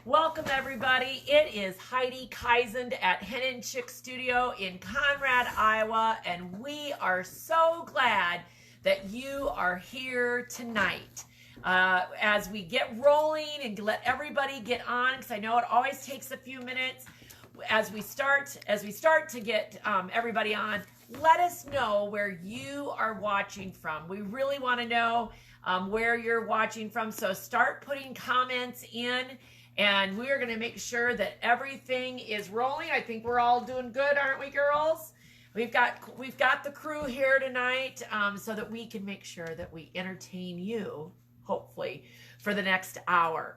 Welcome everybody. It is Heidi Kaisend at Hen Chicks Studio in Conrad, Iowa, and we are so glad that you are here tonight. As we get rolling and let everybody get on, because I know it always takes a few minutes. As we start to get everybody on, let us know where you are watching from. We really want to know where you're watching from. So start putting comments in, and we are going to make sure that everything is rolling. I think we're all doing good, aren't we, girls? We've got the crew here tonight so that we can make sure that we entertain you, hopefully, for the next hour.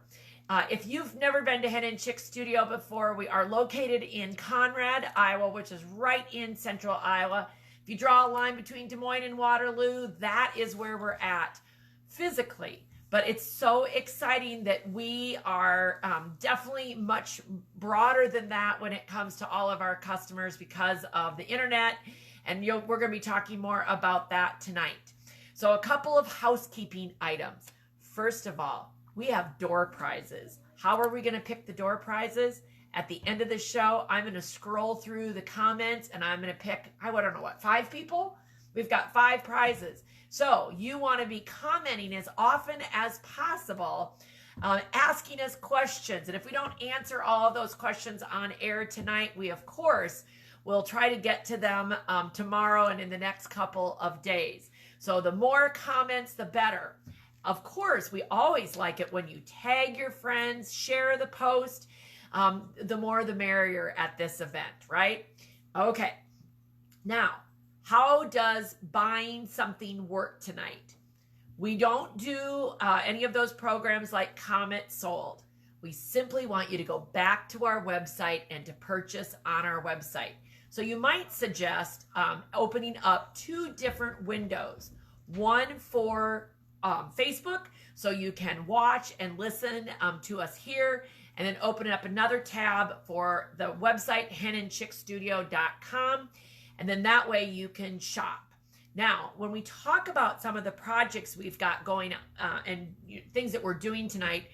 If you've never been to Hen Chicks Studio before, we are located in Conrad, Iowa, which is right in central Iowa. If you draw a line between Des Moines and Waterloo, that is where we're at physically. But it's so exciting that we are definitely much broader than that when it comes to all of our customers because of the internet. And we're going to be talking more about that tonight. So a couple of housekeeping items. First of all, we have door prizes. How are we going to pick the door prizes? At the end of the show, I'm going to scroll through the comments and I'm going to pick, I don't know what, 5 people? We've got 5 prizes. So you want to be commenting as often as possible, asking us questions. And if we don't answer all of those questions on air tonight, we, of course, will try to get to them tomorrow and in the next couple of days. So the more comments, the better. Of course, we always like it when you tag your friends, share the post. The more the merrier at this event, right? Okay. Now, how does buying something work tonight? We don't do any of those programs like Comment Sold. We simply want you to go back to our website and to purchase on our website. So you might suggest opening up 2 different windows. One for Facebook, so you can watch and listen to us here, and then open up another tab for the website, henandchicksstudio.com, and then that way you can shop. Now, when we talk about some of the projects we've got going and things that we're doing tonight,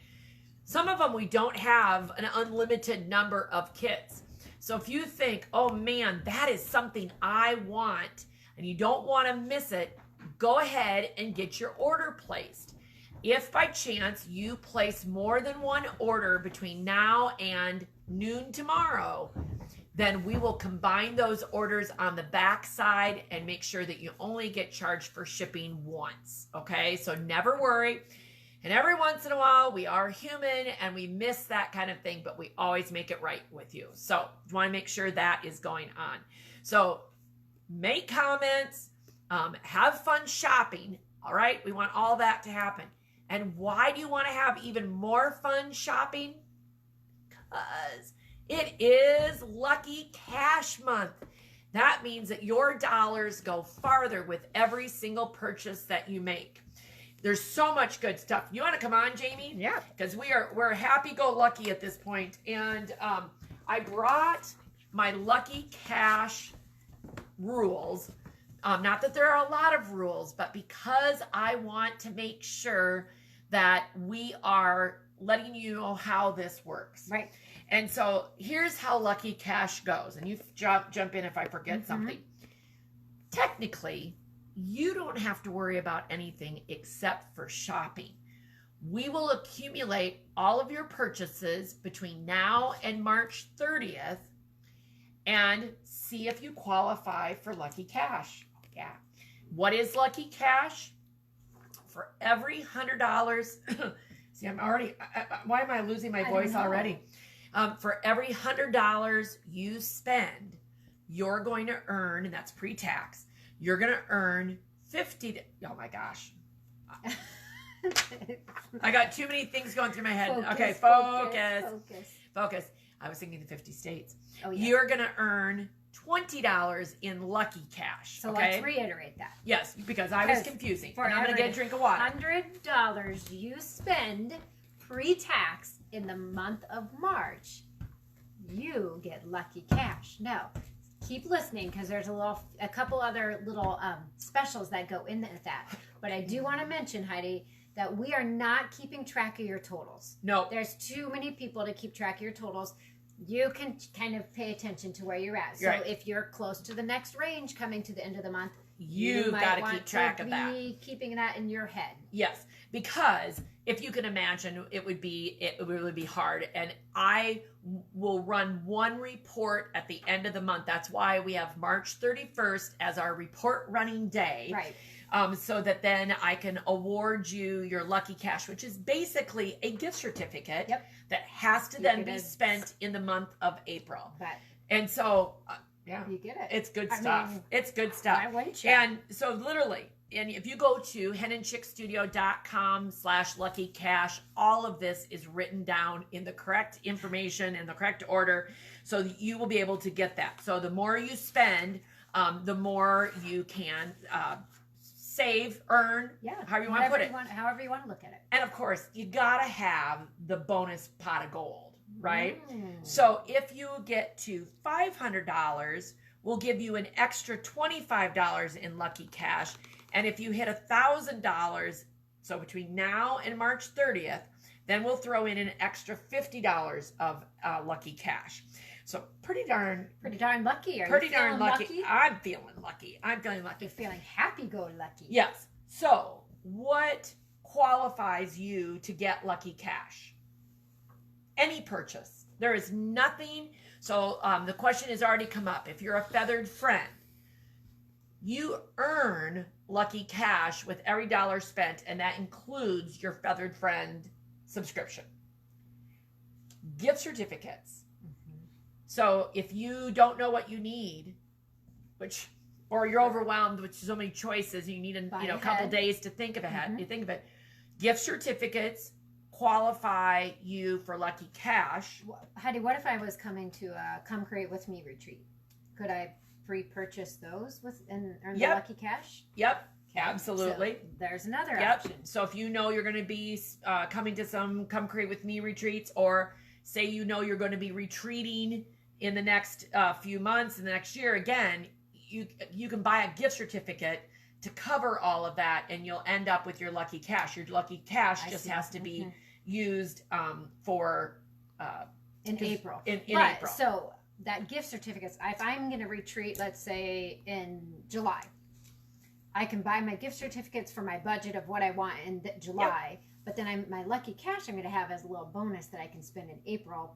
some of them we don't have an unlimited number of kits. So if you think, oh man, that is something I want, and you don't want to miss it, go ahead and get your order placed. If by chance you place more than one order between now and noon tomorrow, then we will combine those orders on the back side and make sure that you only get charged for shipping once. Okay, so never worry. And every once in a while, we are human and we miss that kind of thing, but we always make it right with you. So you want to make sure that is going on. So make comments. Have fun shopping, all right? We want all that to happen. And why do you want to have even more fun shopping? Because it is Lucky Cash Month. That means that your dollars go farther with every single purchase that you make. There's so much good stuff. You want to come on, Jami? Yeah. Because we're happy-go-lucky at this point. And I brought my Lucky Cash rules. Not that there are a lot of rules, but because I want to make sure that we are letting you know how this works. Right. And so here's how Lucky Cash goes. And you jump in if I forget something. Technically, you don't have to worry about anything except for shopping. We will accumulate all of your purchases between now and March 30th and see if you qualify for Lucky Cash. Yeah. What is Lucky Cash? For every $100, see, I'm already, why am I losing my voice already? For every $100 you spend, you're going to earn, and that's pre-tax, you're going to earn oh my gosh. I got too many things going through my head. Okay, focus. I was thinking the 50 states. Oh, yeah. You're going to earn $20 in Lucky Cash. So okay? Let's reiterate that. Yes, because I was confusing. And I'm going to get a drink of water. $100 you spend pre-tax in the month of March, you get Lucky Cash. Now, keep listening because there's a couple other little specials that go in with that. But I do want to mention, Heidi, that we are not keeping track of your totals. No. There's too many people to keep track of your totals. You can kind of pay attention to where you're at. So Right. if you're close to the next range coming to the end of the month, You got to keep track of that. Be keeping that in your head. Yes, because if you can imagine, it would really be hard. And I will run one report at the end of the month. That's why we have March 31st as our report running day. Right. So that then I can award you your lucky cash, which is basically a gift certificate that has to then be spent in the month of April. And so, yeah, you get it. It's good stuff. It's good stuff. Why wouldn't you? And so literally, and if you go to henandchickstudio.com/luckycash, all of this is written down in the correct information, in the correct order, so that you will be able to get that. So the more you spend, the more you can save, earn, however you want to put it. However you want to look at it. And of course, you got to have the bonus pot of gold. Right? So if you get to $500, we'll give you an extra $25 in lucky cash. And if you hit $1,000, so between now and March 30th, then we'll throw in an extra $50 of lucky cash. So pretty darn lucky. Pretty darn lucky. I'm feeling lucky. You're feeling happy-go-lucky. Yes. So what qualifies you to get lucky cash? Any purchase. There is nothing. So the question has already come up. If you're a feathered friend, you earn lucky cash with every dollar spent, and that includes your feathered friend subscription. Gift certificates. So if you don't know what you need, or you're overwhelmed with so many choices, you need a couple days to think of it. You think of it. Gift certificates qualify you for lucky cash. Heidi, what if I was coming to a Come Create With Me retreat? Could I pre-purchase those and earn the lucky cash? Yep, absolutely. So there's another option. So if you know you're going to be coming to some Come Create With Me retreats, or say you know you're going to be retreating in the next few months, in the next year, again, you can buy a gift certificate to cover all of that, and you'll end up with your lucky cash. Your lucky cash has to be used for in April. In April. So that gift certificates, if I'm going to retreat, let's say in July, I can buy my gift certificates for my budget of what I want in July, but then my lucky cash I'm going to have as a little bonus that I can spend in April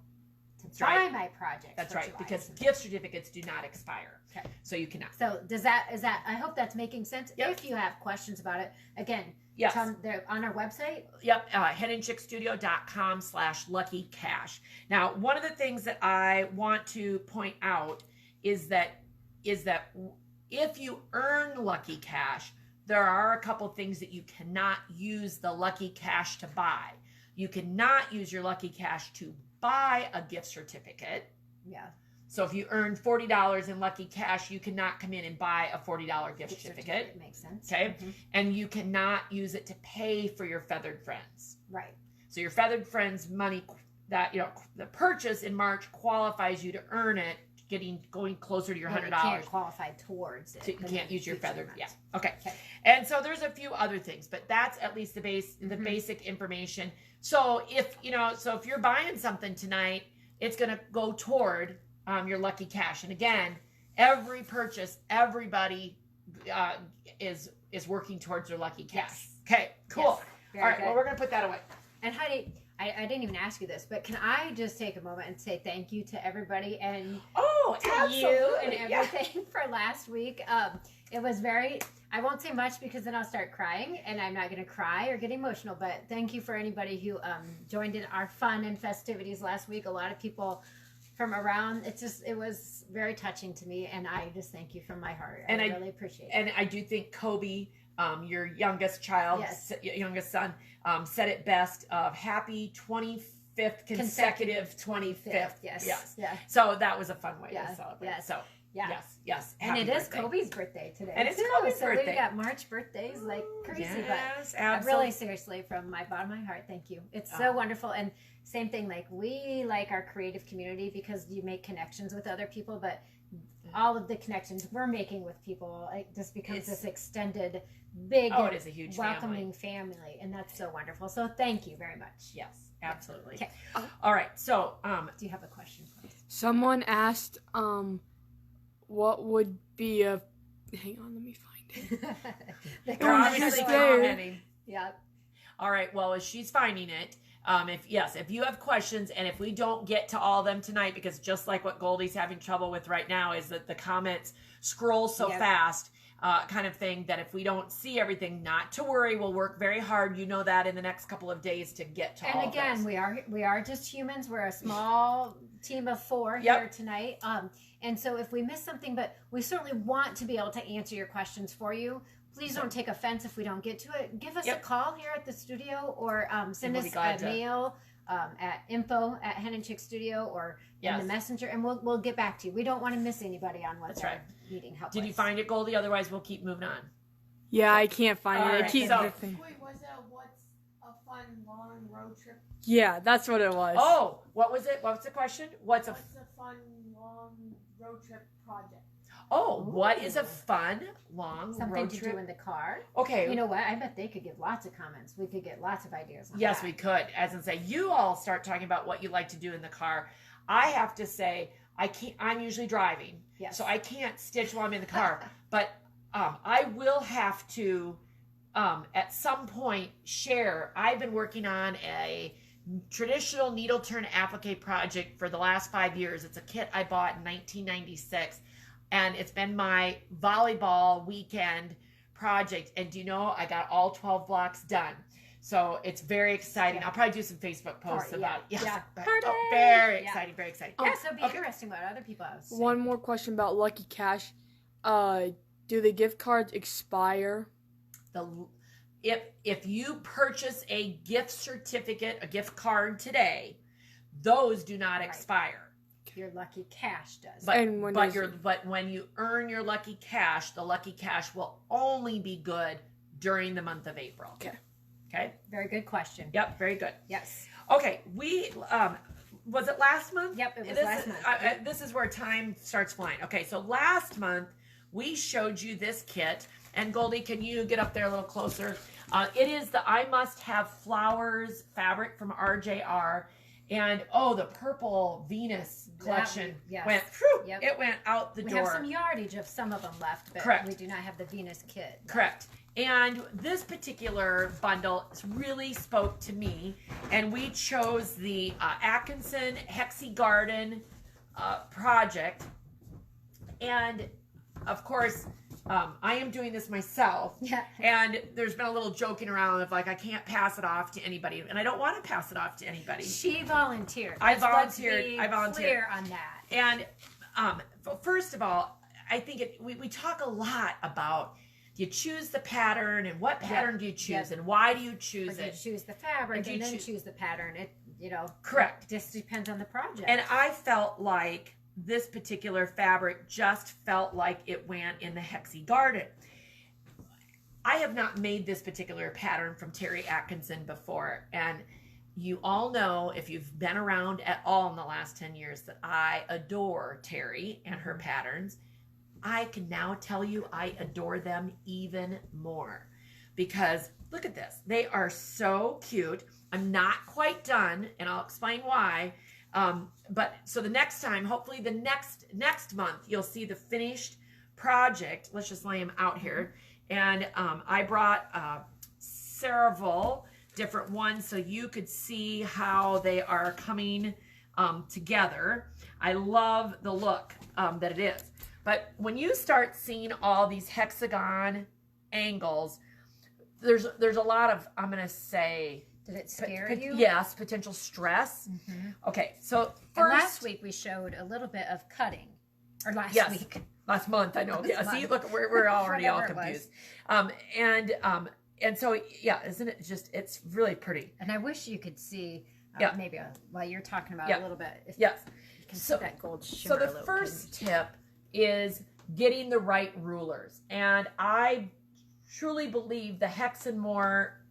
to buy my project. That's right, because gift certificates do not expire. Okay. So you cannot. So is that, I hope that's making sense. If you have questions about it, again, they're on our website. henandchickstudio.com/luckycash. Now, one of the things that I want to point out is that if you earn lucky cash, there are a couple things that you cannot use the lucky cash to buy. You cannot use your lucky cash to buy a gift certificate. Yeah. So if you earn $40 in lucky cash, you cannot come in and buy a $40 gift certificate. Makes sense. Okay. And you cannot use it to pay for your feathered friends. Right. So your feathered friends money that, the purchase in March qualifies you to earn it, going closer to your $100. You can't qualify towards it. So you can't use your feathered. Yeah. Okay. And so there's a few other things, but that's at least the basic information. So if you're buying something tonight, it's going to go toward your lucky cash. And again, every purchase, everybody is working towards their lucky cash. Yes. Okay, cool. Yes. All right, well, we're going to put that away. And Heidi, I didn't even ask you this, but can I just take a moment and say thank you to everybody and to you and everything for last week. It was I won't say much because then I'll start crying, and I'm not going to cry or get emotional, but thank you for anybody who joined in our fun and festivities last week. A lot of people from around, it was very touching to me, and I just thank you from my heart. And I really appreciate it. And I do think Kobe, your youngest child, youngest son, said it best, happy 25th consecutive 25th. Yes. Yeah. So that was a fun way to celebrate. Yes. So yes. And it is Kobe's birthday today. And it's Kobe's birthday. We got March birthdays like crazy. Yes, but absolutely. Really seriously, from my bottom of my heart, thank you. It's so wonderful. And same thing, like we like our creative community because you make connections with other people, but all of the connections we're making with people. It just becomes this extended, big, it is a huge welcoming family, and that's so wonderful. So thank you very much. Yes, absolutely. Okay. All right. So, do you have a question for us? Someone asked, what would be a? Hang on, let me find it. They're obviously commenting. Yep. All right. Well, as she's finding it, if you have questions, and if we don't get to all of them tonight, because just like what Goldie's having trouble with right now is that the comments scroll so fast, kind of thing, that if we don't see everything, not to worry, we'll work very hard. You know that in the next couple of days to get to all And again, of those. we are just humans. We're a small team of 4 here tonight. And so if we miss something, but we certainly want to be able to answer your questions for you. Please don't take offense if we don't get to it. Give us a call here at the studio, or send us a mail at info@Hen Chicks Studio, or in the messenger, and we'll get back to you. We don't want to miss anybody on what they're needing help with. Did you find it, Goldie? Otherwise, we'll keep moving on. Yeah, I can't find it. Right, I keep drifting. Wait, was that what's a fun long road trip? Yeah, that's what it was. Oh, what was it? What's the question? What's a fun long road trip project? Oh, what is a fun, long Something road to trip? do in the car. Okay. You know what? I bet they could give lots of comments. We could get lots of ideas on Yes, that. we could. As in say, you all start talking about what you like to do in the car. I have to say, I'm usually driving. Yes. So I can't stitch while I'm in the car. But I will have to, at some point, share. I've been working on a traditional needle turn applique project for the last 5 years. It's a kit I bought in 1996. And it's been my volleyball weekend project. And do you know, I got all 12 blocks done. So it's very exciting. I'll probably do some Facebook posts about it. Yeah. Oh, very exciting, very exciting. Yeah, so it'd be interesting what other people have to say. One more question about Lucky Cash. Do the gift cards expire? If you purchase a gift certificate, a gift card today, those do not expire. Your Lucky Cash does. But when you earn your Lucky Cash, the Lucky Cash will only be good during the month of April. Okay. Very good question. Yep. Very good. Yes. Okay. We was it last month? Yep. It was last month. This is where time starts flying. Okay. So last month we showed you this kit, and Goldie, can you get up there a little closer? It is the I Must Have Flowers fabric from RJR. And the purple Venus collection went it went out the door. We have some yardage of some of them left, but we do not have the Venus kit. Correct. And this particular bundle really spoke to me, and we chose the Atkinson Hexie Garden project. And of course, I am doing this myself. Yeah. And there's been a little joking around of like, I can't pass it off to anybody. And I don't want to pass it off to anybody. She volunteered. I volunteered. Clear on that. And first of all, I think we talk a lot about, you choose the pattern, and what pattern do you choose, and why do you choose it? You choose the fabric and then choose the pattern. It correct. It just depends on the project. And I felt like this particular fabric just felt like it went in the Hexie Garden. I have not made this particular pattern from Terry Atkinson before, and you all know, if you've been around at all in the last 10 years, that I adore Terry and her patterns. I can now tell you I adore them even more, because look at this. They are so cute. I'm not quite done, and I'll explain why. But so the next time, hopefully the next month, you'll see the finished project. Let's just lay them out here. And I brought several different ones so you could see how they are coming together. I love the look that it is. But when you start seeing all these hexagon angles, there's a lot of, I'm going to say, did it scare you? Yes, potential stress. Mm-hmm. Okay, so first, last week we showed a little bit of cutting, or last week, last month. I know. Yeah, see, look, we're already all confused. And so isn't it just? It's really pretty. And I wish you could see. Maybe while you're talking about it a little bit. Yes. You can see that gold shimmer. So the first tip is getting the right rulers, and I truly believe the Hex and More.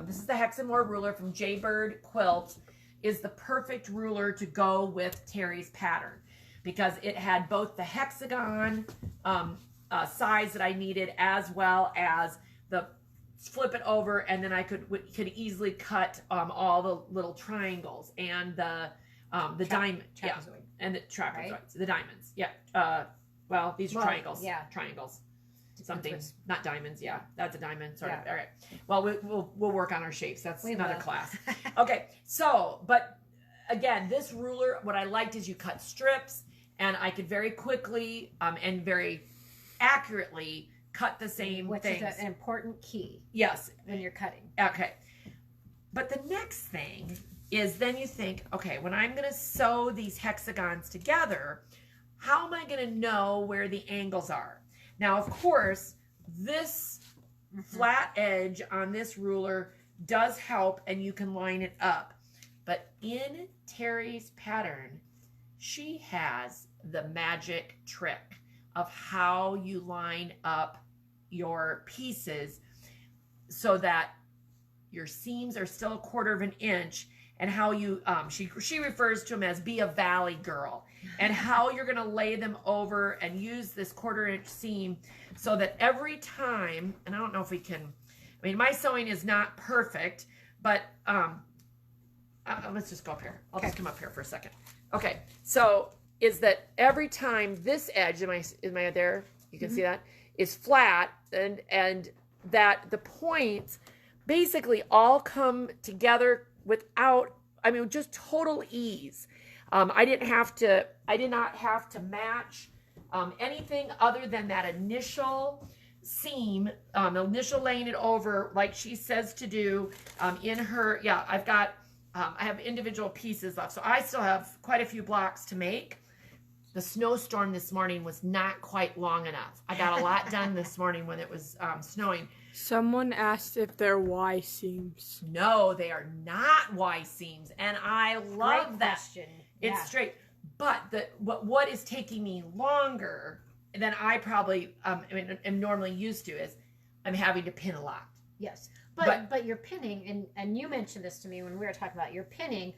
This is the Hex and More ruler from Jaybird Quilt, is the perfect ruler to go with Terry's pattern. because it had both the hexagon size that I needed, as well as the flip it over, and then I could easily cut all the little triangles and the diamond, trapezoid. and the trapezoids, Right? the diamonds, well, these are triangles, triangles, something, not diamonds, that's a diamond, sort of. All right, well, we'll work on our shapes. That's another class. Okay, so, but again, this ruler, what I liked is you cut strips, and I could very quickly and very accurately cut the same Which things. is an important key. Yes. When you're cutting. Okay. But the next thing is then you think, okay, when I'm going to sew these hexagons together, how am I going to know where the angles are? Now, of course, this flat edge on this ruler does help, and you can line it up. But in Terry's pattern, she has the magic trick of how you line up your pieces so that your seams are still 1/4 of an inch, and how you she refers to them as be a valley girl, and how you're going to lay them over and use this 1/4 inch seam so that every time, and I don't know if we can, I mean, my sewing is not perfect, but let's just go up here. I'll just come up here for a second. Okay, so is that every time this edge, am I there? You can see that, is flat, and that the points basically all come together without, I mean, just total ease. I did not have to match anything other than that initial seam, initial laying it over like she says to do in her, I have individual pieces left. So I still have quite a few blocks to make. The snowstorm this morning was not quite long enough. I got a lot done this morning when it was snowing. Someone asked if they're Y seams. No, they are not Y seams, and I love Great that. question. It's straight. But what is taking me longer than I probably am normally used to is I'm having to pin a lot. Yes, but you're pinning, and you mentioned this to me when we were talking about your pinning,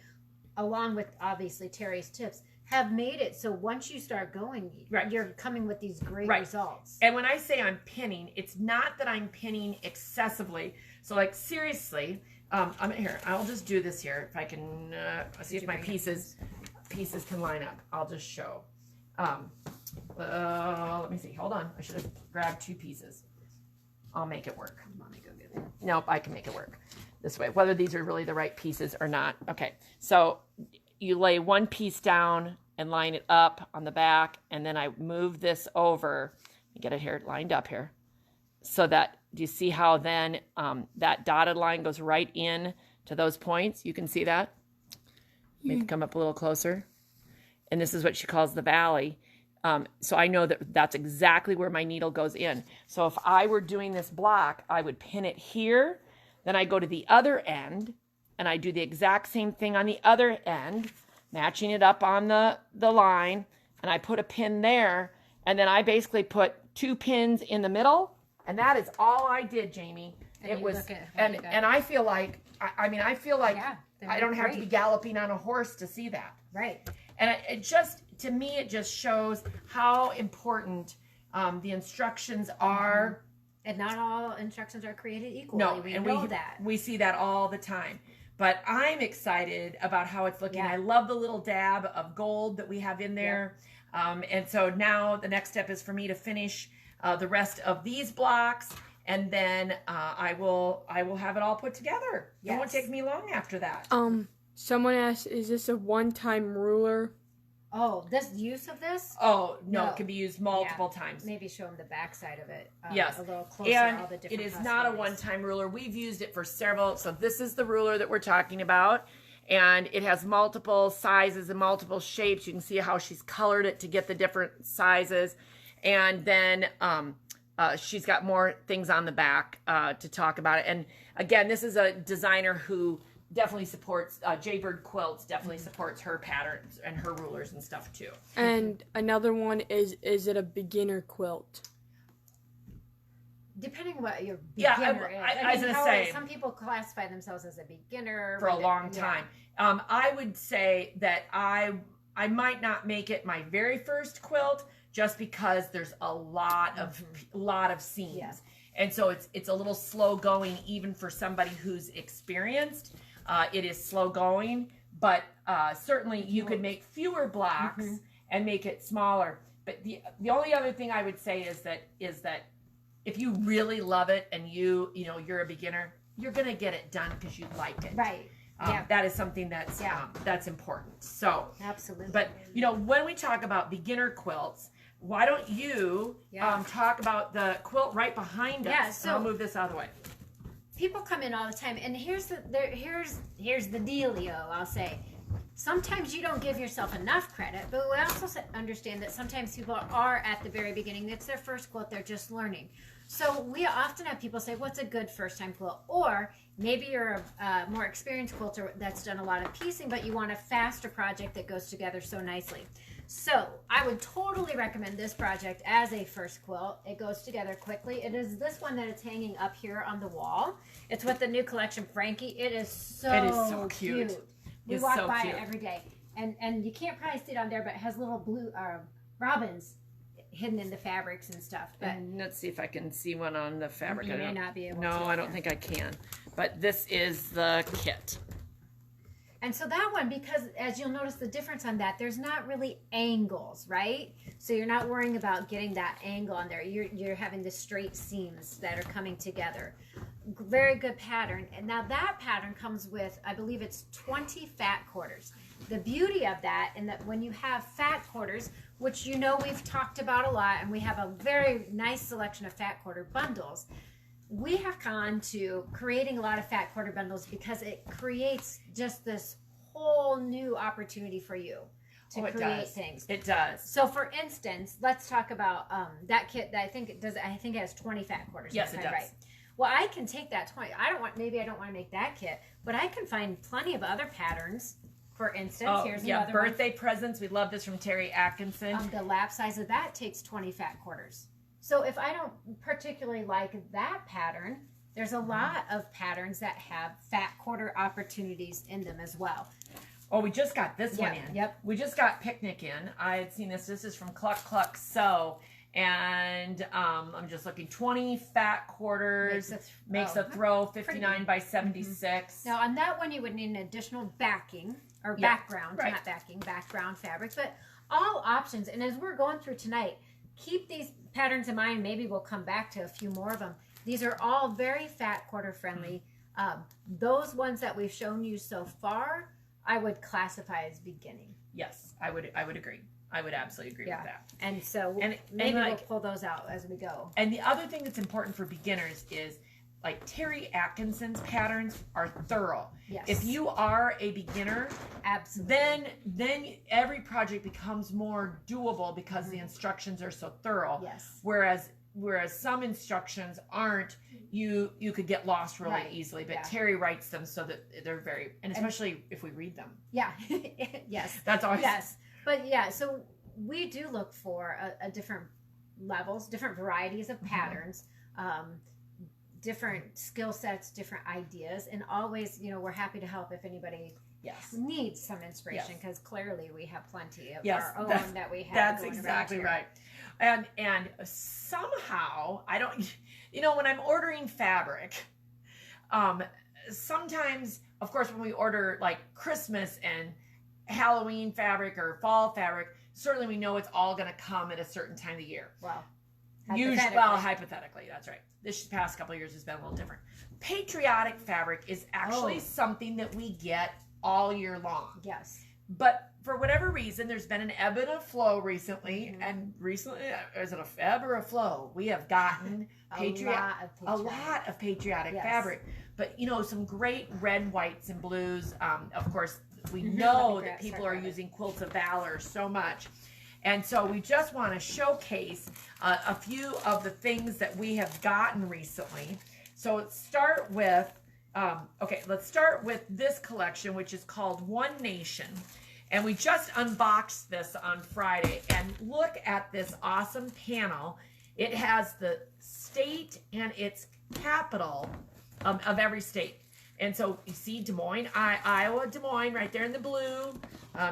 along with obviously Terry's tips, have made it so once you start going, you're coming with these great results. And when I say I'm pinning, it's not that I'm pinning excessively. So like seriously, I'm here. I'll just do this here if I can see if my pieces can line up. I'll just show. Let me see. Hold on. I should have grabbed 2 pieces. I'll make it work. Let me go get it. Nope, I can make it work this way, whether these are really the right pieces or not. Okay, so you lay one piece down and line it up on the back, and then I move this over. Get it here, lined up here, so that, do you see how then that dotted line goes right in to those points? You can see that? Maybe come up a little closer. And this is what she calls the valley. So I know that that's exactly where my needle goes in. So if I were doing this block, I would pin it here, then I go to the other end, and I do the exact same thing on the other end, matching it up on the line, and I put a pin there, and then I basically put 2 pins in the middle, and that is all I did, Jami. And it was, look at and I feel like, I feel like I don't have to be galloping on a horse to see that. Right. And it just, to me, it just shows how important the instructions are. And not all instructions are created equally. No, we and know that. We see that all the time. But I'm excited about how it's looking. I love the little dab of gold that we have in there. And so now the next step is for me to finish the rest of these blocks, and then I will have it all put together. It won't take me long after that. Someone asked, is this a one-time ruler? Oh, this use of this? Oh, no, it can be used multiple times. Maybe show them the back side of it. Yes. A little closer. And all the different it is not a one-time ruler. We've used it for several. So this is the ruler that we're talking about. And it has multiple sizes and multiple shapes. You can see how she's colored it to get the different sizes. And then she's got more things on the back to talk about it. And again, this is a designer who definitely supports, Jaybird Quilts definitely supports her patterns and her rulers and stuff too. And another one is it a beginner quilt? Depending on what your beginner is. I was going to say. Some people classify themselves as a beginner. For a long time. I would say that I might not make it my very first quilt just because there's a lot of seams. Yeah. And so it's a little slow going even for somebody who's experienced. It is slow going, but certainly you could make fewer blocks and make it smaller. But the only other thing I would say is that if you really love it and you're a beginner, you're gonna get it done because you like it. Right. That is something that's important. So absolutely. But when we talk about beginner quilts, why don't you talk about the quilt right behind us? Yeah, so I'll move this out of the way. People come in all the time, and here's the dealio. I'll say, sometimes you don't give yourself enough credit, but we also understand that sometimes people are at the very beginning. It's their first quilt; they're just learning. So we often have people say, "What's a good first-time quilt?" Or maybe you're a more experienced quilter that's done a lot of piecing, but you want a faster project that goes together so nicely. So I would totally recommend this project as a first quilt. It goes together quickly. It is this one that it's hanging up here on the wall. It's with the new collection, Frankie. It is so cute. We walk by it every day. And you can't probably see it on there, but it has little blue robins hidden in the fabrics and stuff. But let's see if I can see one on the fabric. You may not be able to. No, I don't think I can. But this is the kit. And so that one, because as you'll notice the difference on that, there's not really angles, right? So you're not worrying about getting that angle on there. You're having the straight seams that are coming together. Very good pattern. And now that pattern comes with, I believe it's 20 fat quarters. The beauty of that, and that when you have fat quarters, which we've talked about a lot, and we have a very nice selection of fat quarter bundles, we have gone to creating a lot of fat quarter bundles because it creates just this whole new opportunity for you to create things. It does. So for instance, let's talk about that kit that I think it has 20 fat quarters. Yes, it does. Right. Well, I can take that 20. Maybe I don't want to make that kit, but I can find plenty of other patterns. For instance, here's another birthday presents. We love this from Terry Atkinson. The lap size of that takes 20 fat quarters. So if I don't particularly like that pattern, there's a lot of patterns that have fat quarter opportunities in them as well. Oh, we just got this one in. Yep. We just got Picnic in. I had seen this. This is from Cluck Cluck Sew. And I'm just looking, 20 fat quarters, makes a throw 59 by 76. Now on that one, you would need an additional backing or background, not backing, background fabric, but all options. And as we're going through tonight, keep these patterns in mind. Maybe we'll come back to a few more of them. These are all very fat quarter friendly. Those ones that we've shown you so far, I would classify as beginning. Yes, I would agree. I would absolutely agree with that. And so maybe we'll pull those out as we go. And the other thing that's important for beginners is, like, Terry Atkinson's patterns are thorough. Yes. If you are a beginner, absolutely, then every project becomes more doable because the instructions are so thorough. Yes. Whereas some instructions aren't, you could get lost really easily, but Terry writes them so that they're very, and especially if we read them. Yeah. Yes. That's always. Yes. But so we do look for a different levels, different varieties of patterns, different skill sets, different ideas, and always, we're happy to help if anybody needs some inspiration, because clearly we have plenty of our own that we have. That's exactly right. And somehow I don't, when I'm ordering fabric, sometimes, of course, when we order like Christmas and Halloween fabric or fall fabric, certainly we know it's all going to come at a certain time of the year. Well, hypothetically, that's right. This past couple of years has been a little different. Patriotic fabric is actually something that we get all year long. Yes. But for whatever reason, there's been an ebb and a flow recently, and recently, is it a ebb or a flow? We have gotten a lot of patriotic fabric. But, some great red, whites, and blues. Of course, we know that people are using Quilts of Valor so much. And so we just want to showcase a few of the things that we have gotten recently. So let's start with, let's start with this collection, which is called One Nation. And we just unboxed this on Friday. And look at this awesome panel. It has the state and its capital of every state. And so you see Des Moines, Iowa, Des Moines, right there in the blue.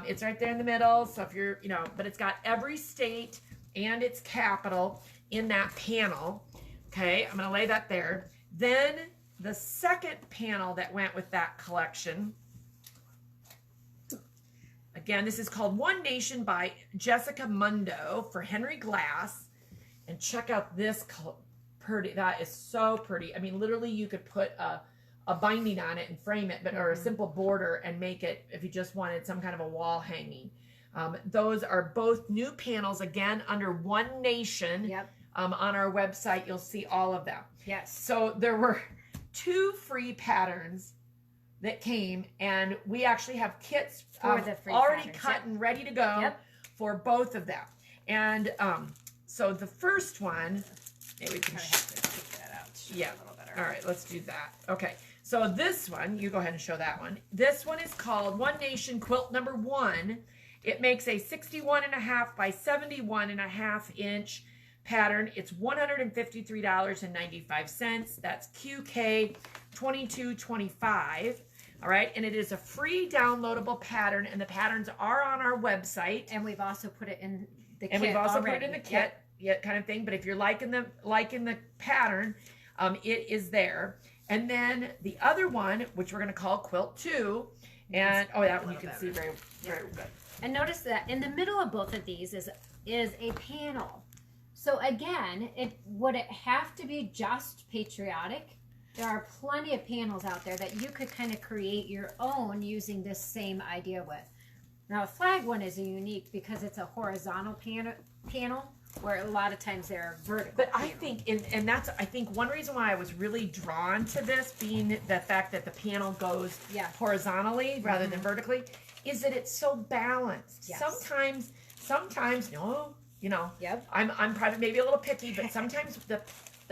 It's right there in the middle. So if you're, but it's got every state and its capital in that panel. Okay, I'm going to lay that there. Then the second panel that went with that collection, again, this is called One Nation by Jessica Mundo for Henry Glass. And check out this pretty. That is so pretty. I mean, literally you could put a binding on it and frame it, or a simple border and make it if you just wanted some kind of a wall hanging. Those are both new panels, again, under One Nation. Yep. On our website, you'll see all of them. Yes. So there were 2 free patterns that came, and we actually have kits for the free already patterns. cut and ready to go for both of them. And so the first one, maybe we can have to take that out. Yeah. A little better. All right, let's do that. Okay. So this one, you go ahead and show that one. This one is called One Nation Quilt Number 1. It makes a 61.5 by 71.5 inch pattern. It's $153.95. That's QK 2225. All right, and it is a free downloadable pattern, and the patterns are on our website. And we've also put it in the kit. And we've also already. put it in the kit, kind of thing. But if you're liking the pattern, it is there. And then the other one, which we're going to call Quilt 2, and that one you can see very, very good. And notice that in the middle of both of these is a panel. So again, would it have to be just patriotic? There are plenty of panels out there that you could kind of create your own using this same idea with. Now, a flag one is unique because it's a horizontal panel where a lot of times they're vertical. But I think, and that's, I think one reason why I was really drawn to this, being the fact that the panel goes horizontally rather than vertically, is that it's so balanced. Yes. Sometimes, no, Yep. I'm probably maybe a little picky, but sometimes the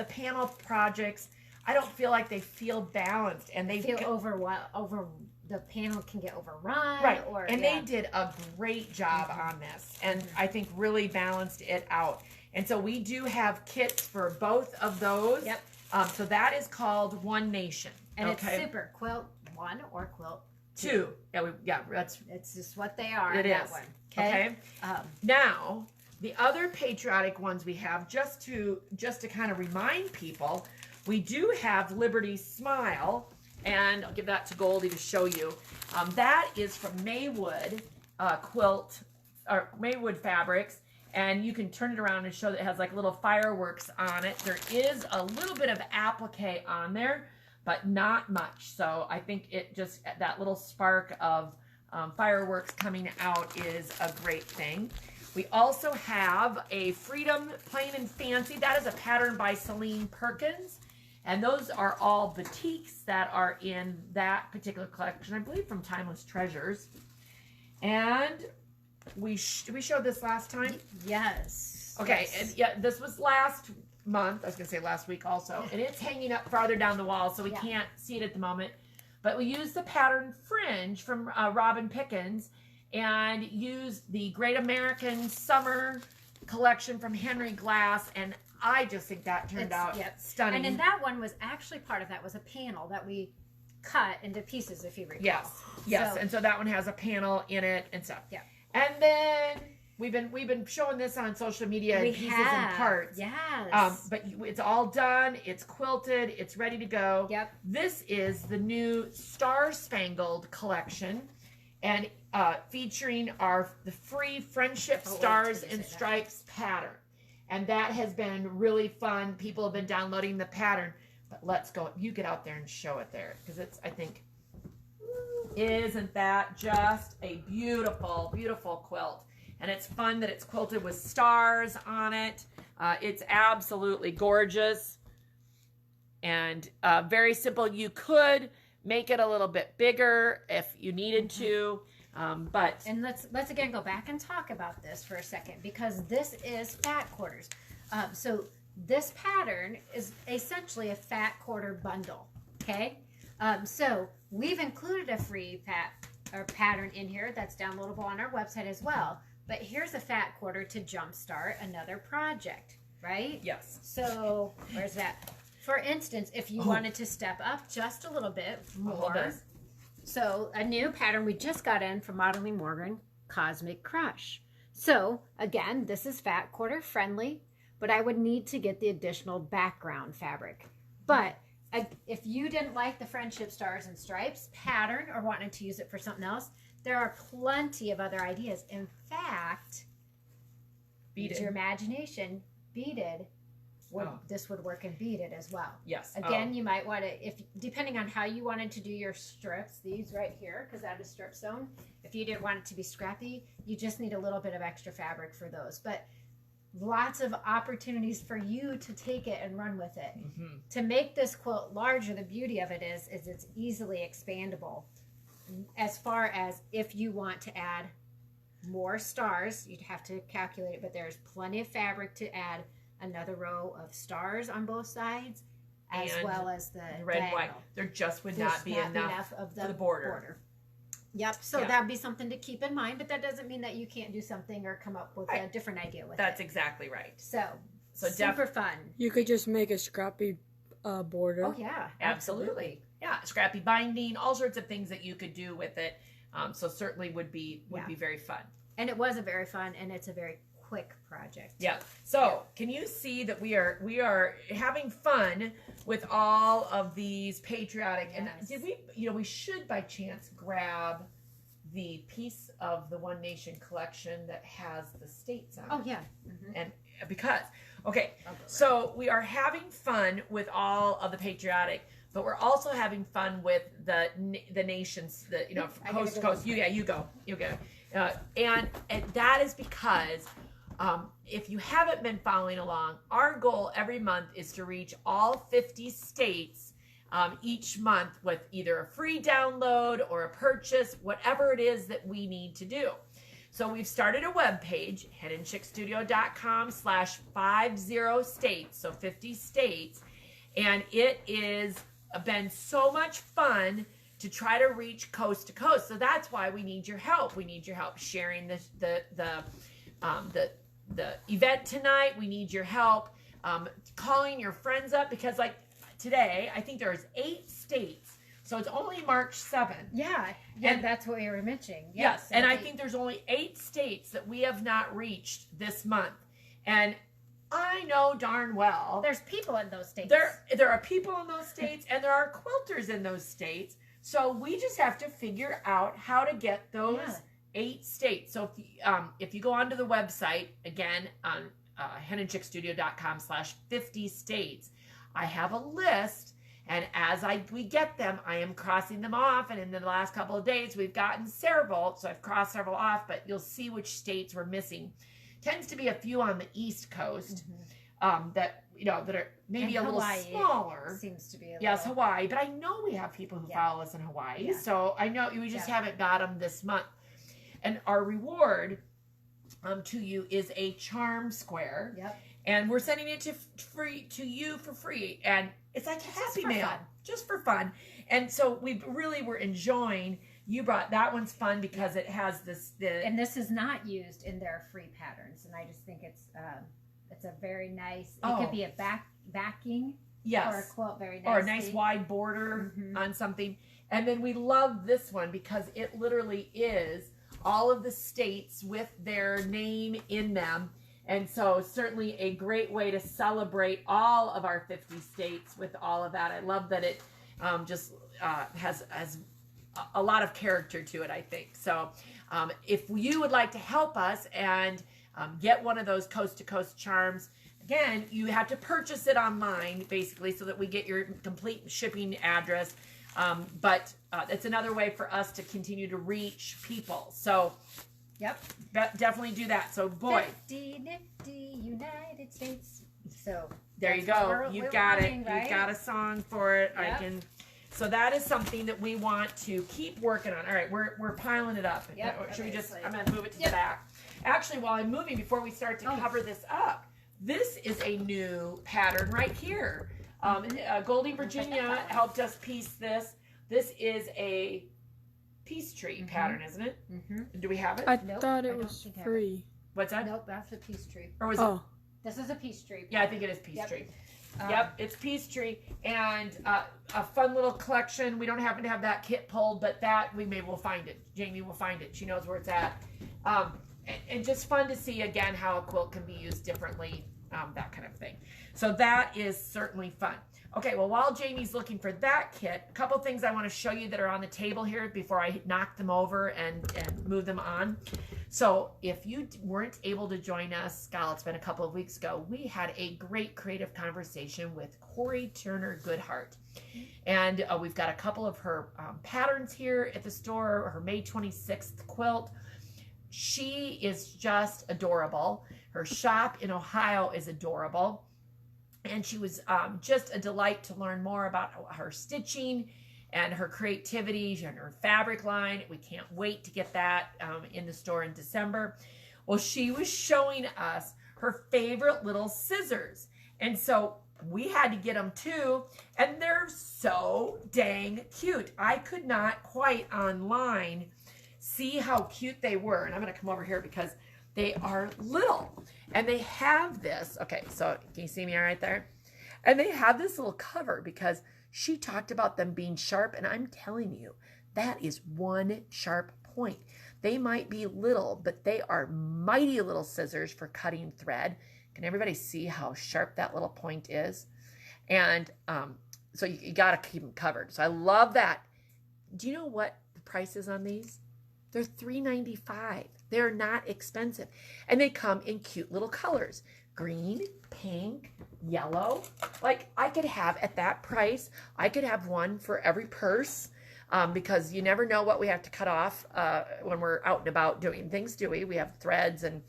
panel projects, I don't feel like they feel balanced, and they feel the panel can get overrun. Right. Or they did a great job on this, and I think really balanced it out. And so we do have kits for both of those. Yep. So that is called One Nation. And it's super. Quilt 1 or Quilt 2. That's it's just what they are. It in is. That one. Okay. Now, the other patriotic ones we have, just to kind of remind people, we do have Liberty Smile, and I'll give that to Goldie to show you. That is from Maywood Maywood Fabrics, and you can turn it around and show that it has like little fireworks on it. There is a little bit of applique on there, but not much. So I think it just, that little spark of fireworks coming out is a great thing. We also have a Freedom Plain and Fancy. That is a pattern by Celine Perkins. And those are all batiks that are in that particular collection, I believe from Timeless Treasures. And we showed this last time? Yes. Okay, yes. And this was last month. I was going to say last week also. And it's hanging up farther down the wall, so we can't see it at the moment. But we used the pattern Fringe from Robin Pickens, and used the Great American Summer collection from Henry Glass, and I just think that turned out stunning. And then that one was actually part of that was a panel that we cut into pieces, if you recall. Yes. And so that one has a panel in it and stuff. Yeah. And then we've been showing this on social media in pieces and parts. Yes. But it's all done. It's quilted. It's ready to go. Yep. This is the new Star Spangled collection, and featuring the free Friendship Stars and Stripes pattern. And that has been really fun. People have been downloading the pattern. But let's go. You get out there and show it there. Because it's, I think, isn't that just a beautiful, beautiful quilt? And it's fun that it's quilted with stars on it. It's absolutely gorgeous. And very simple. You could make it a little bit bigger if you needed to. And let's again go back and talk about this for a second, because this is fat quarters. So this pattern is essentially a fat quarter bundle. Okay. So we've included a free pattern in here that's downloadable on our website as well. But here's a fat quarter to jumpstart another project, right? Yes. So where's that? for instance, if you wanted to step up just a little bit more. So a new pattern we just got in from Modeling Morgan, Cosmic Crush. So again, this is fat quarter friendly, but I would need to get the additional background fabric. But if you didn't like the Friendship Stars and Stripes pattern or wanted to use it for something else, there are plenty of other ideas. In fact, use your imagination, beaded. This would work in beaded as well. Yes. Again, you might want to, depending on how you wanted to do your strips, these right here, because that is strip sewn. If you didn't want it to be scrappy, you just need a little bit of extra fabric for those. But lots of opportunities for you to take it and run with it. To make this quilt larger, the beauty of it is it's easily expandable. As far as if you want to add more stars, you'd have to calculate it, but there's plenty of fabric to add another row of stars on both sides, as well as the red and white. There just would not be enough of for the border. Yep. So that'd be something to keep in mind, but that doesn't mean that you can't do something or come up with a different idea with That's exactly right. So super fun. You could just make a scrappy border. Oh yeah, absolutely. Yeah, scrappy binding, all sorts of things that you could do with it. So certainly would be very fun. And it was a very fun, and it's a very quick project. Yeah. So can you see that we are having fun with all of these patriotic? And did we? We should by chance grab the piece of the One Nation collection that has the states on it. Oh yeah. And because so we are having fun with all of the patriotic, but we're also having fun with the nations, from coast to coast. You go. And that is because if you haven't been following along, our goal every month is to reach all 50 states each month with either a free download or a purchase, whatever it is that we need to do. So we've started a webpage, henandchicksstudio.com/50 states, so 50 states, and it is been so much fun to try to reach coast to coast. So that's why we need your help. We need your help sharing the event tonight. We need your help calling your friends up, because like today, I think there's 8 states. So it's only March 7th. Yeah, and that's what we were mentioning. Yes, and I think there's only 8 states that we have not reached this month. And I know darn well there's people in those states. There are people in those states, and there are quilters in those states. So we just have to figure out how to get those 8 states. So if you go onto the website, again, on henandchicksstudio.com/50 states, I have a list, and as we get them, I am crossing them off, and in the last couple of days, we've gotten several, so I've crossed several off, but you'll see which states we're missing. Tends to be a few on the East Coast that are maybe a little smaller. Seems to be Hawaii, but I know we have people who follow us in Hawaii, so I know we just haven't got them this month. And our reward to you is a charm square. Yep. And we're sending it to you for free. And it's like a happy mail, just for fun. And so we really were enjoying. You brought that one's fun because it has and this is not used in their free patterns. And I just think it's a very nice. It could be a backing. Yes. Or a quilt, very nice. Or a nice wide border on something. And then we love this one because it literally is all of the states with their name in them. And so certainly a great way to celebrate all of our 50 states with all of that. I love that it just has a lot of character to it, I think. So if you would like to help us and get one of those coast-to-coast charms, again, you have to purchase it online, basically, so that we get your complete shipping address. But it's another way for us to continue to reach people. So definitely do that. So boy, 50 nifty United States. So there you go. You've got it. Right? You've got a song for it. Yep. So that is something that we want to keep working on. All right, we're piling it up. Should we just? I'm gonna move it to the back. Actually, while I'm moving, before we start to cover this up, this is a new pattern right here. Goldie and Virginia helped us piece this. This is a peace tree pattern, isn't it? Do we have it? I thought it was free. What's that? Nope, that's a peace tree. Or was it? This is a peace tree. Yeah, I think it is peace tree. Yep, it's Peachtree, and a fun little collection. We don't happen to have that kit pulled, but that we'll find it. Jami will find it. She knows where it's at. And just fun to see, again, how a quilt can be used differently, that kind of thing. So that is certainly fun. Okay, well, while Jami's looking for that kit, a couple things I want to show you that are on the table here before I knock them over and move them on. So if you weren't able to join us, it's been a couple of weeks ago, we had a great creative conversation with Corey Turner Goodhart. And we've got a couple of her patterns here at the store, her May 26th quilt. She is just adorable. Her shop in Ohio is adorable. And she was just a delight to learn more about her stitching and her creativity and her fabric line. We can't wait to get that in the store in December. Well, she was showing us her favorite little scissors. And so we had to get them too. And they're so dang cute. I could not quite online see how cute they were. And I'm going to come over here because they are little. And they have this. Okay, so can you see me right there? And they have this little cover because she talked about them being sharp. And I'm telling you, that is one sharp point. They might be little, but they are mighty little scissors for cutting thread. Can everybody see how sharp that little point is? And so you got to keep them covered. So I love that. Do you know what the price is on these? They're $3.95. They're not expensive. And they come in cute little colors. Green, pink, yellow. Like I could have at that price, I could have one for every purse because you never know what we have to cut off when we're out and about doing things, do we? We have threads and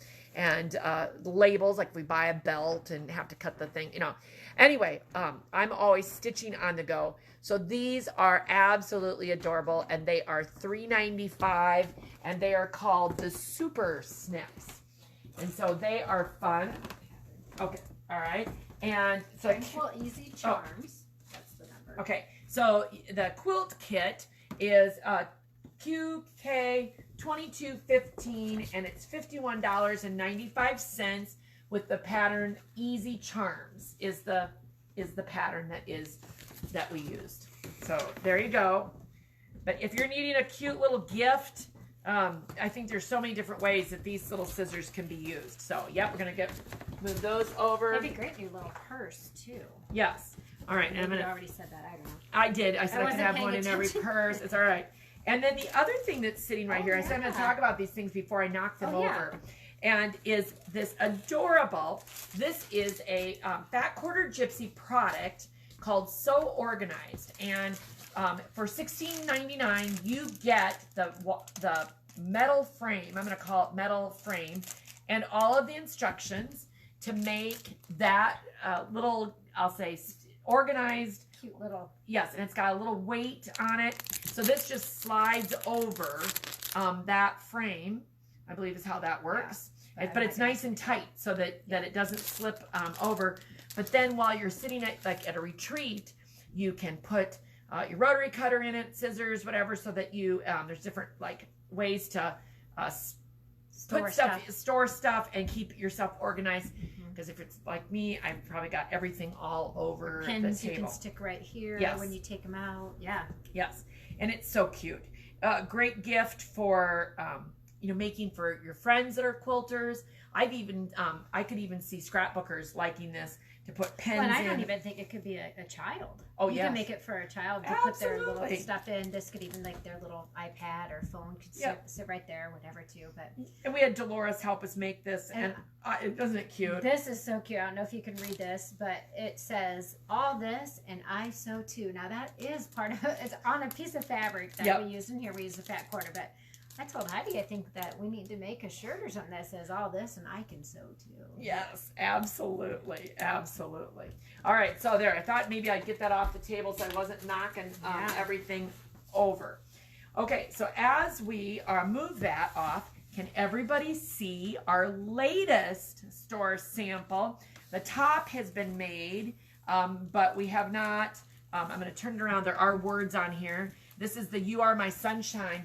labels, like we buy a belt and have to cut the thing, you know. Anyway, I'm always stitching on the go. So these are absolutely adorable, and they are $3.95, and they are called the Super Snips. And so they are fun. Okay, all right. And so Simple, Easy Charms. That's the number. Okay, so the Quilt Kit is QK2215, and it's $51.95 with the pattern Easy Charms is the pattern that we used. So there you go. But if you're needing a cute little gift, I think there's so many different ways that these little scissors can be used. So yep, we're gonna move those over. That'd be great in your little purse too. Yes. All right, and I'm gonna. You already said that. I don't know. I did. I said I could wasn't have one in paying every attention. purse. It's all right. And then the other thing that's sitting right here, I said I'm going to yeah. talk about these things before I knock them Oh, yeah. over, and is this adorable. This is a Fat Quarter Gypsy product called So Organized, and for $16.99 you get the metal frame. I'm going to call it metal frame, and all of the instructions to make that little, I'll say, organized. Cute little. Yes, and it's got a little weight on it. So this just slides over that frame, I believe is how that works. Yeah, But it's nice and tight so that it doesn't slip over. But then while you're sitting at a retreat, you can put your rotary cutter in it, scissors, whatever, so that you there's different ways to store stuff and keep yourself organized. Because if it's like me, I've probably got everything all over Pins the table. you can stick right here when you take them out. Yeah. Yes, and it's so cute. Great gift for making for your friends that are quilters. I could even see scrapbookers liking this to put pens in. Well, and I don't even think it could be a child. Oh, you can make it for a child to put their little Absolutely. stuff in. This could even like their little iPad or phone could sit right there, whatever too. But And we had Dolores help us make this, and isn't it cute? this is so cute. I don't know if you can read this, but it says all this and I sew too. Now that is part of it's on a piece of fabric that we used in here. We used a fat quarter, but I told Heidi I think that we need to make a shirt or something that says all this and I can sew too. Yes, absolutely, absolutely. All right, so there. I thought maybe I'd get that off the table so I wasn't knocking everything over. Okay, so as we move that off, can everybody see our latest store sample? The top has been made, but we have not. I'm going to turn it around. There are words on here. This is the You Are My Sunshine.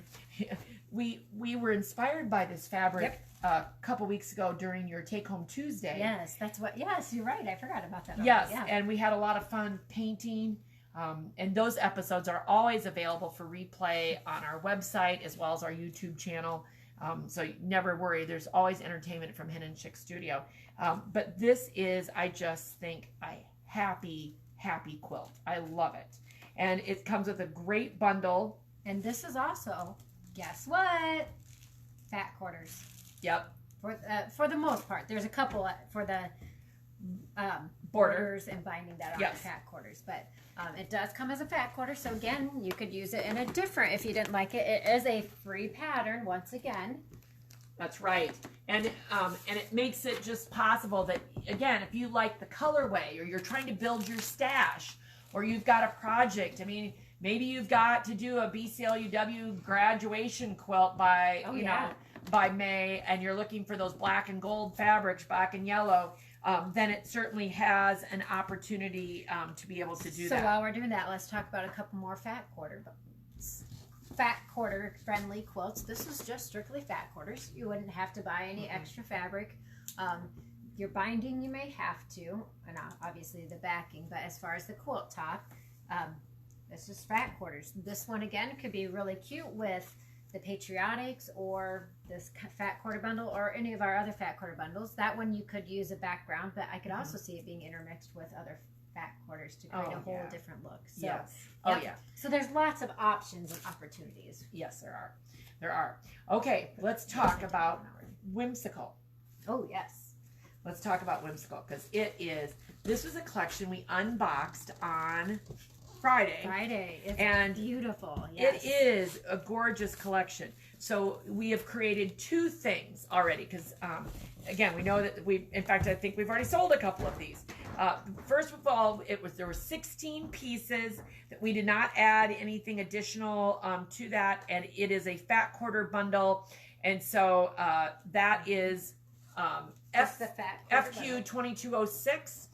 we were inspired by this fabric a couple weeks ago during your Take Home Tuesday. Yes, that's what. Yes, you're right. I forgot about that. Yes, Yeah. and we had a lot of fun painting. And those episodes are always available for replay on our website as well as our YouTube channel. So never worry, there's always entertainment from Hen Chicks Studio. But this is, I just think, a happy quilt. I love it. And it comes with a great bundle. And this is also, guess what? Fat quarters. Yep. For the most part. There's a couple for the borders and binding that are fat quarters. But it does come as a fat quarter. So again, you could use it in a different, if you didn't like it. It is a free pattern once again. That's right. And it makes it just possible that, again, if you like the colorway or you're trying to build your stash or you've got a project, I mean, maybe you've got to do a BCLUW graduation quilt by, by May, and you're looking for those black and gold fabrics, black and yellow, then it certainly has an opportunity to be able to do that. So while we're doing that, let's talk about a couple more fat quarter friendly quilts. This is just strictly fat quarters. You wouldn't have to buy any extra fabric. Your binding you may have to, and obviously the backing, but as far as the quilt top, it's just fat quarters. This one again could be really cute with the Patriotics or this fat quarter bundle or any of our other fat quarter bundles. That one you could use a background, but I could also see it being intermixed with other fat quarters to create a whole different look. So, yes. So there's lots of options and opportunities. Yes, there are. There are. Okay, let's talk about Whimsical. Oh, yes. Let's talk about Whimsical because this was a collection we unboxed on Friday. It's beautiful. Yes. It is a gorgeous collection. So we have created two things already because, again, we know that in fact, I think we've already sold a couple of these. First of all, there were 16 pieces that we did not add anything additional to that, and it is a fat quarter bundle, and so that is FQ 2206.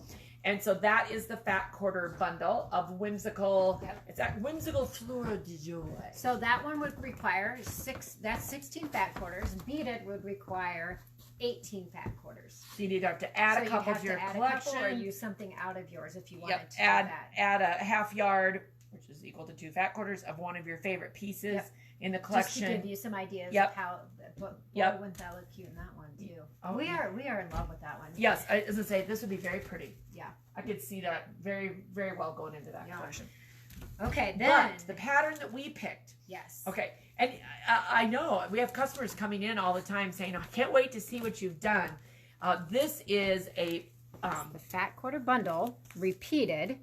And so that is the fat quarter bundle of Whimsical. It's at Whimsical Flora de Joy. So that one would require 16 fat quarters. Beaded would require 18 fat quarters. So you'd have to add a couple to your collection. Or use something out of yours if you wanted to add a half yard, which is equal to 2 fat quarters of one of your favorite pieces in the collection. Just to give you some ideas of how, wouldn't that look cute in that one too? Oh, we are in love with that one. Yes, I was gonna say this would be very pretty. Yeah, I could see that very, very well going into that collection. Okay, then but the pattern that we picked. Yes. Okay, and I know we have customers coming in all the time saying, "I can't wait to see what you've done." This is the fat quarter bundle repeated.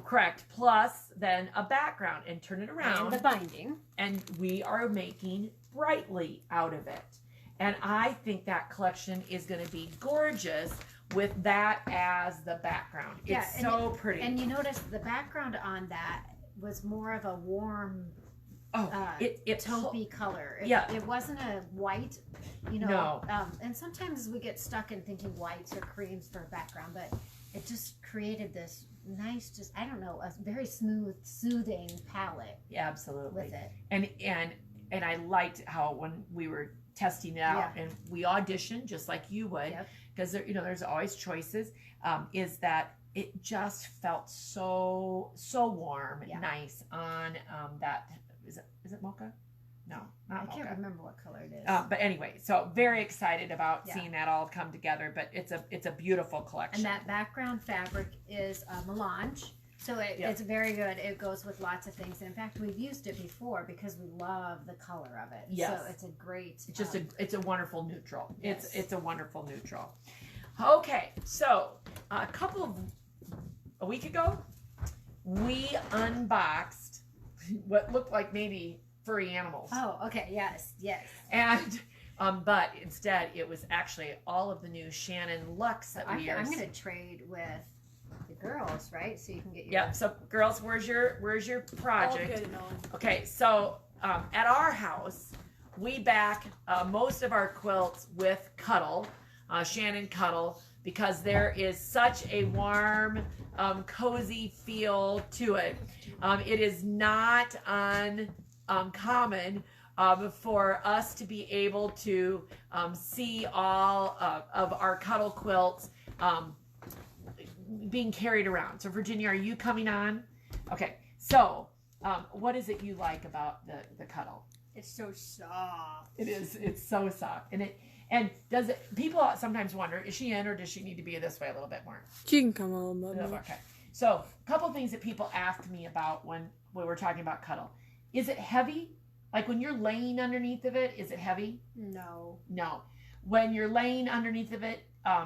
Correct. Plus then a background and turn it around. And the binding. And we are making brightly out of it. And I think that collection is going to be gorgeous with that as the background. It's so pretty. And you notice the background on that was more of a warm taupey color. It wasn't a white, No. And sometimes we get stuck in thinking whites or creams for a background, but it just created this nice, just, I don't know, a very smooth, soothing palette. Yeah, absolutely. With it. And I liked how when we were testing it out and we auditioned just like you would, because there's always choices, is that it just felt so warm, nice on that. Is it mocha? No, not mocha. I can't remember what color it is. But anyway, so very excited about seeing that all come together. But it's a beautiful collection. And that background fabric is melange. So it's very good. It goes with lots of things. And in fact, we've used it before because we love the color of it. Yes. So it's a great... It's a wonderful neutral. Yes. It's a wonderful neutral. Okay, so a week ago, we unboxed what looked like maybe furry animals. Oh, okay. Yes. And... but instead, it was actually all of the new Shannon Lux that we are... I'm going to trade with the girls, right? So you can get your... Yep. So, girls, where's your project? All good, Ellen. Okay. So, at our house, we back most of our quilts with Cuddle, Shannon Cuddle, because there is such a warm, cozy feel to it. It is not on common for us to be able to see all of our cuddle quilts being carried around. So Virginia, are you coming on? Okay, so what is it you like about the cuddle? It's so soft. It is. It's so soft. And does it, people sometimes wonder, is she in or does she need to be this way a little bit more? She can come a little bit more. Okay. So a couple things that people ask me about when we're talking about cuddle. Is it heavy? Like when you're laying underneath of it, is it heavy? No. No. When you're laying underneath of it,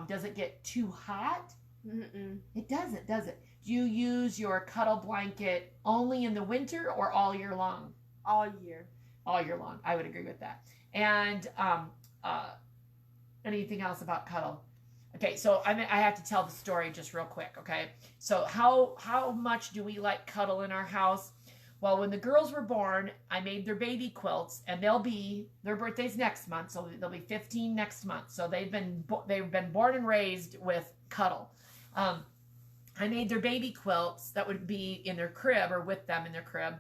does it get too hot? Mm-mm. It doesn't, does it? Do you use your cuddle blanket only in the winter or all year long? All year. All year long. I would agree with that. And anything else about cuddle? Okay, so I have to tell the story just real quick, okay? So how much do we like cuddle in our house? Well, when the girls were born, I made their baby quilts, and their birthday's next month, so they'll be 15 next month. So they've been born and raised with cuddle. I made their baby quilts that would be in their crib or with them in their crib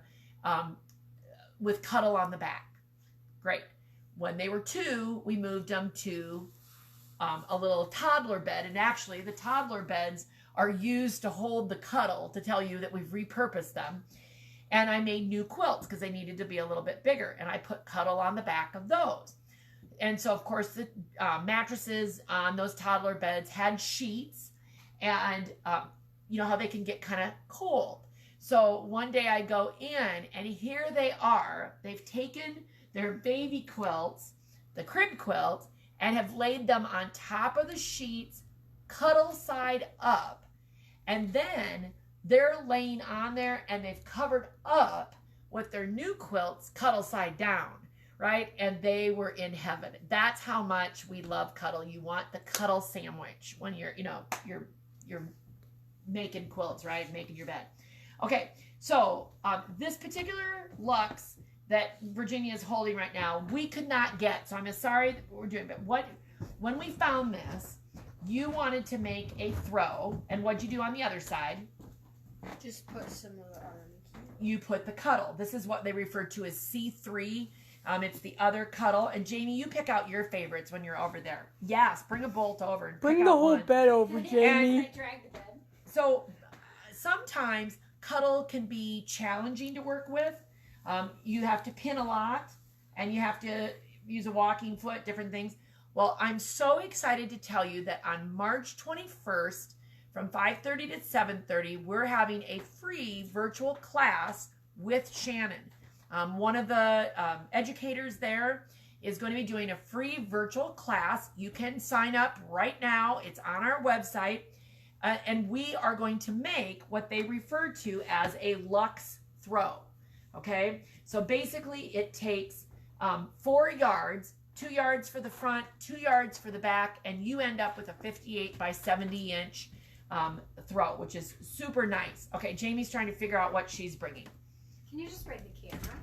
with cuddle on the back. Great. When they were 2, we moved them to a little toddler bed, and actually the toddler beds are used to hold the cuddle to tell you that we've repurposed them. And I made new quilts because they needed to be a little bit bigger, and I put cuddle on the back of those. And so, of course, the mattresses on those toddler beds had sheets, and you know how they can get kind of cold. So one day I go in, and here they are. They've taken their baby quilts, the crib quilts, and have laid them on top of the sheets, cuddle side up. And then they're laying on there, and they've covered up with their new quilts, cuddle side down, right? And they were in heaven. That's how much we love cuddle. You want the cuddle sandwich when you're making quilts, right? Making your bed. Okay, so this particular Luxe that Virginia is holding right now, we could not get. So I'm sorry that we're doing, but when we found this, you wanted to make a throw, and what'd you do on the other side? Just put some of the ornaments. You put the cuddle. This is what they refer to as C3. It's the other cuddle. And Jami, you pick out your favorites when you're over there. Yes, bring a bolt over and bring pick the out whole one. bed over, Jami. I drag the bed. So sometimes cuddle can be challenging to work with. You have to pin a lot, and you have to use a walking foot, different things. Well, I'm so excited to tell you that on March 21st, from 5:30 to 7:30, we're having a free virtual class with Shannon. One of the educators there is going to be doing a free virtual class. You can sign up right now. It's on our website. And we are going to make what they refer to as a Luxe throw. Okay? So basically it takes 4 yards, 2 yards for the front, 2 yards for the back, and you end up with a 58 by 70 inch throw, which is super nice. Okay, Jami's trying to figure out what she's bringing. Can you just bring the camera?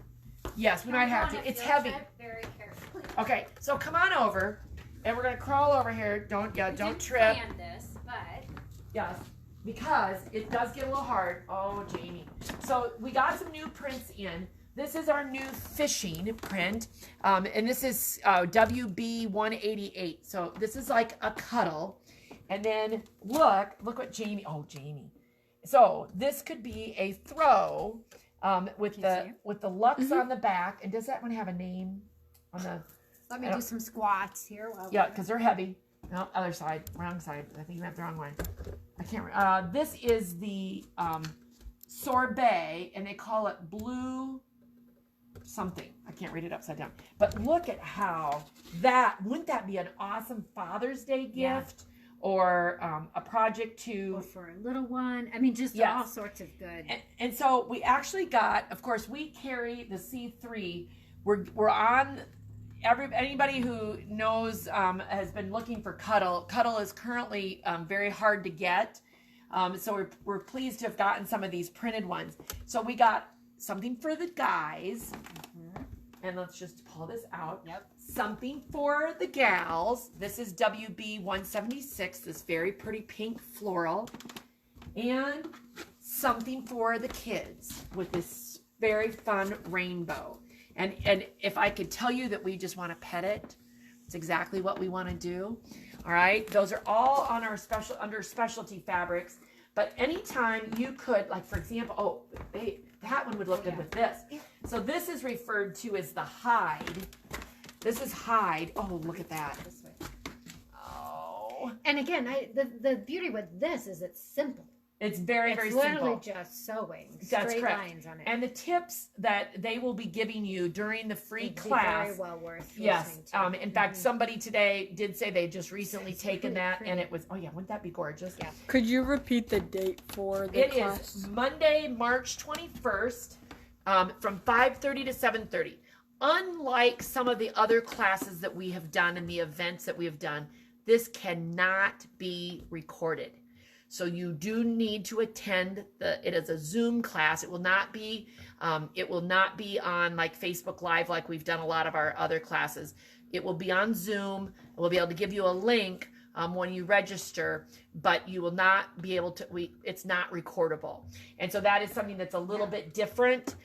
Yes, we might have to. It's heavy. Very carefully. Okay, so come on over, and we're gonna crawl over here. Don't trip. Plan this, but yes, because it does get a little hard. Oh, Jami. So we got some new prints in. This is our new fishing print, and this is WB 188. So this is like a cuddle. And then look what Jami, oh, Jami. So this could be a throw with the Luxe on the back. And does that one have a name on the? Let me do some squats here. Yeah, because they're heavy. No, other side, wrong side. I think you have the wrong one. I can't. This is the sorbet, and they call it blue something. I can't read it upside down. But look at how wouldn't that be an awesome Father's Day gift? Yeah. Or a project to... Or for a little one. I mean, just yes. all sorts of good. And so we actually got, of course, we carry the C3. We're on... Anybody who knows has been looking for cuddle. Cuddle is currently very hard to get. So we're pleased to have gotten some of these printed ones. So we got something for the guys. Mm-hmm. And let's just pull this out. Yep. Something for the gals. This is WB 176, this very pretty pink floral. And something for the kids with this very fun rainbow. And if I could tell you that we just want to pet it, it's exactly what we want to do. All right. Those are all on our under specialty fabrics. But anytime you could, like for example, that one would look good with this. So this is referred to as the hide. This is hide. Oh, look at that. Oh. And again, the beauty with this is it's simple. It's very simple. It's literally just sewing. That's straight correct. lines on it. And the tips that they will be giving you during the free class. Very well worth yes. listening to. In fact, somebody today did say they just recently taken that, and it was, oh yeah, wouldn't that be gorgeous? Yeah. Could you repeat the date for the class? It is Monday, March 21st, from 5:30 to 7:30. Unlike some of the other classes that we have done and the events that we have done, this cannot be recorded. So you do need to attend it is a Zoom class. It will not be on like Facebook Live like we've done a lot of our other classes. It will be on Zoom. We'll be able to give you a link when you register, but you will not be able to, it's not recordable. And so that is something that's a little bit different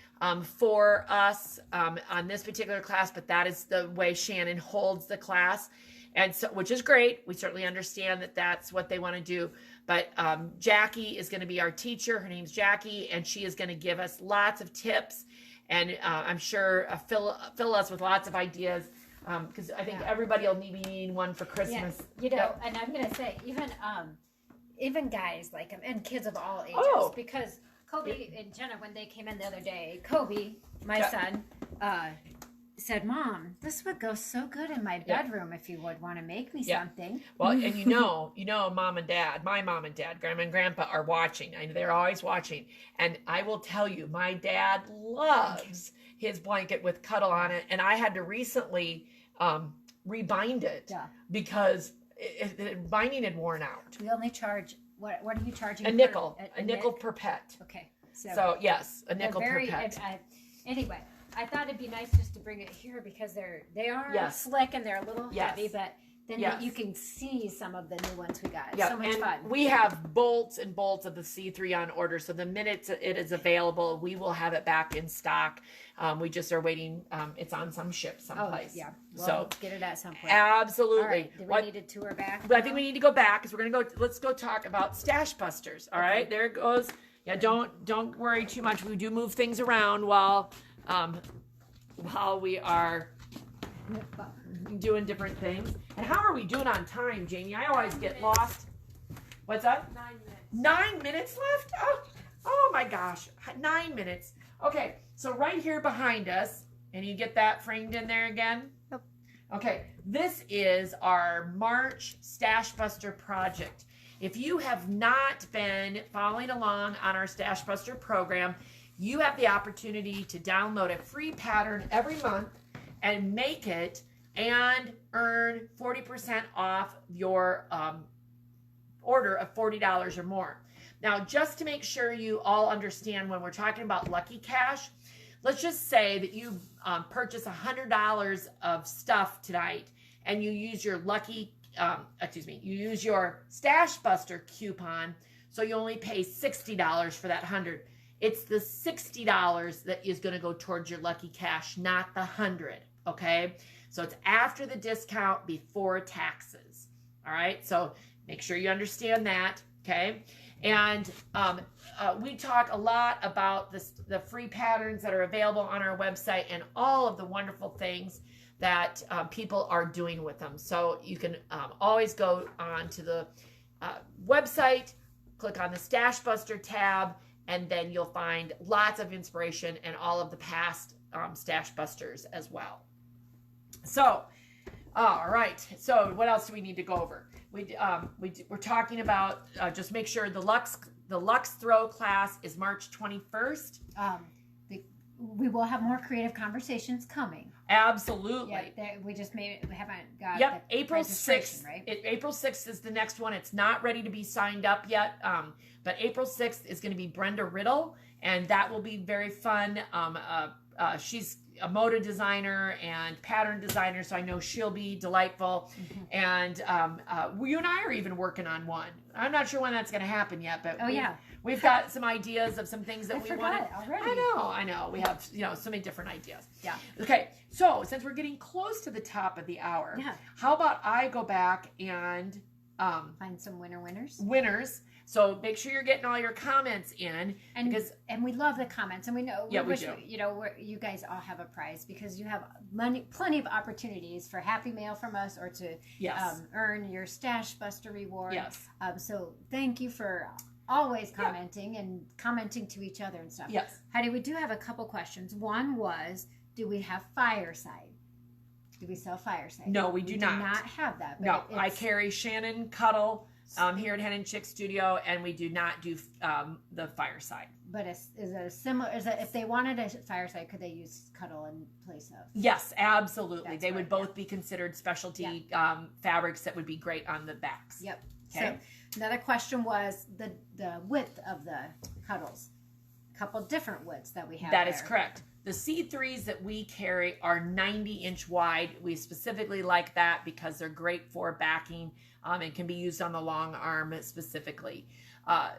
for us on this particular class, but that is the way Shannon holds the class. And so, which is great. We certainly understand that that's what they want to do. But Jackie is going to be our teacher. Her name's Jackie, and she is going to give us lots of tips, and I'm sure fill us with lots of ideas, because I think everybody will be needing one for Christmas. Yeah. And I'm going to say even guys like them and kids of all ages, because Kobe and Jenna, when they came in the other day, Kobe, my son, said, "Mom, this would go so good in my bedroom if you would want to make me something." Well, and you know, mom and dad, my mom and dad, grandma and grandpa are watching. I know they're always watching. And I will tell you, my dad loves his blanket with cuddle on it. And I had to recently rebind it because binding had worn out. We only charge, what are you charging? A nickel. A nickel per pet. Okay. So yes, a nickel per pet. Anyway. I thought it'd be nice just to bring it here because they are slick and they're a little heavy, but then you can see some of the new ones we got. It's so much fun. We have bolts and bolts of the C3 on order, so the minute it is available, we will have it back in stock. We just are waiting. It's on some ship someplace. Oh, yeah. So get it at some point. Absolutely. All right. Do we need to tour back? I think we need to go back because we're going to go. Let's go talk about Stashbusters. All right. There it goes. Yeah. Don't worry too much. We do move things around while we are doing different things. And how are we doing on time, Jami? I always get lost. What's up? 9 minutes. 9 minutes left? Oh my gosh. 9 minutes. Okay, so right here behind us, and you get that framed in there again? Yep. Okay, this is our March Stashbuster project. If you have not been following along on our Stashbuster program, you have the opportunity to download a free pattern every month and make it and earn 40% off your order of $40 or more. Now, just to make sure you all understand when we're talking about Lucky Cash, let's just say that you purchase $100 of stuff tonight and you use your you use your Stashbuster coupon, so you only pay $60 for that 100. It's the $60 that is going to go towards your Lucky Cash, not the 100. Okay, so it's after the discount, before taxes. All right, so make sure you understand that. Okay, and we talk a lot about the free patterns that are available on our website and all of the wonderful things that people are doing with them. So you can always go on to the website, click on the Stashbuster tab, and then you'll find lots of inspiration and all of the past Stashbusters as well. So, all right. So what else do we need to go over? We're talking about just make sure the Lux Throw class is March 21st. We will have more creative conversations coming. Absolutely. Yeah, we haven't got. Yep, the April 6th. Right? April 6th is the next one. It's not ready to be signed up yet, but April 6th is going to be Brenda Riddle, and that will be very fun. she's a moda designer and pattern designer, so I know she'll be delightful. And you and I are even working on one. I'm not sure when that's going to happen yet, but we've got some ideas of some things that we want already. I know. We have, so many different ideas. Yeah. Okay. So since we're getting close to the top of the hour, how about I go back and find some winners. So make sure you're getting all your comments in, and we love the comments, and we know we wish do. You guys all have a prize because you have plenty of opportunities for happy mail from us or to earn your Stashbuster reward. Yes. So thank you for always commenting and commenting to each other and stuff. Yes. Heidi, we do have a couple questions. One was, do we have Fireside? Do we sell Fireside? No, we do not. We do not have that. But no, I carry Shannon Cuddle here at Hen Chicks Studio, and we do not do the Fireside. But is it a similar? If they wanted a Fireside, could they use Cuddle in place of? Yes, absolutely. They would both be considered specialty fabrics that would be great on the backs. Yep. Okay. So another question was the width of the cuddles. A couple different widths that we have. That is correct. The C3s that we carry are 90-inch wide. We specifically like that because they're great for backing and can be used on the long arm specifically.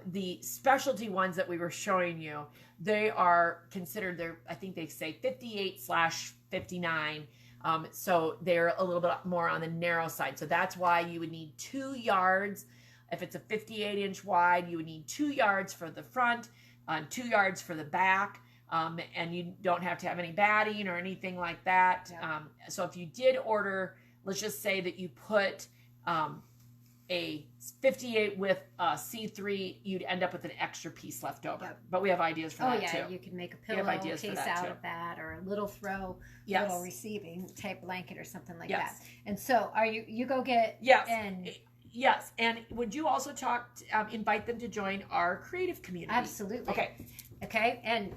The specialty ones that we were showing you, they are considered, I think they say 58/59. So they're a little bit more on the narrow side. So that's why you would need 2 yards. If it's a 58-inch wide, you would need 2 yards for the front, 2 yards for the back. And you don't have to have any batting or anything like that. Yeah. So if you did order, let's just say that you put a 58 with a C3, you'd end up with an extra piece left over. Yep. But we have ideas for that too. You can make a pillowcase out of that, or a little throw, little receiving type blanket or something like that. And so, you go get Yes, and would you also invite them to join our creative community? Absolutely. Okay, and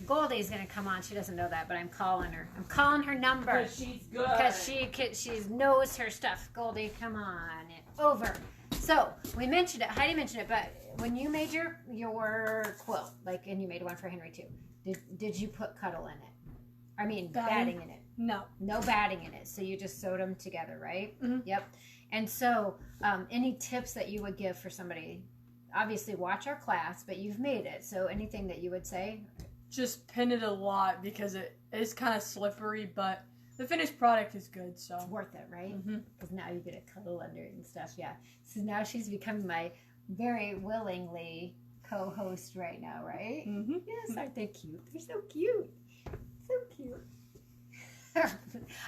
Goldie's gonna come on. She doesn't know that, but I'm calling her. I'm calling her number because she's good. Because she knows her stuff. Goldie, come on over. So we mentioned it. Heidi mentioned it, but when you made your quilt, and you made one for Henry too, did you put Cuddle in it? I mean, batting in it. No batting in it. So you just sewed them together, right? Mm-hmm. Yep. And so, any tips that you would give for somebody? Obviously, watch our class, but you've made it. So, anything that you would say? Just pin it a lot because it is kind of slippery, but the finished product is good. So it's worth it, right? Mm-hmm. Because now you get a cuddle under it and stuff. Yeah. So now she's becoming my very willingly co-host right now, right? Mm-hmm. Yes, aren't they cute? They're so cute. So cute.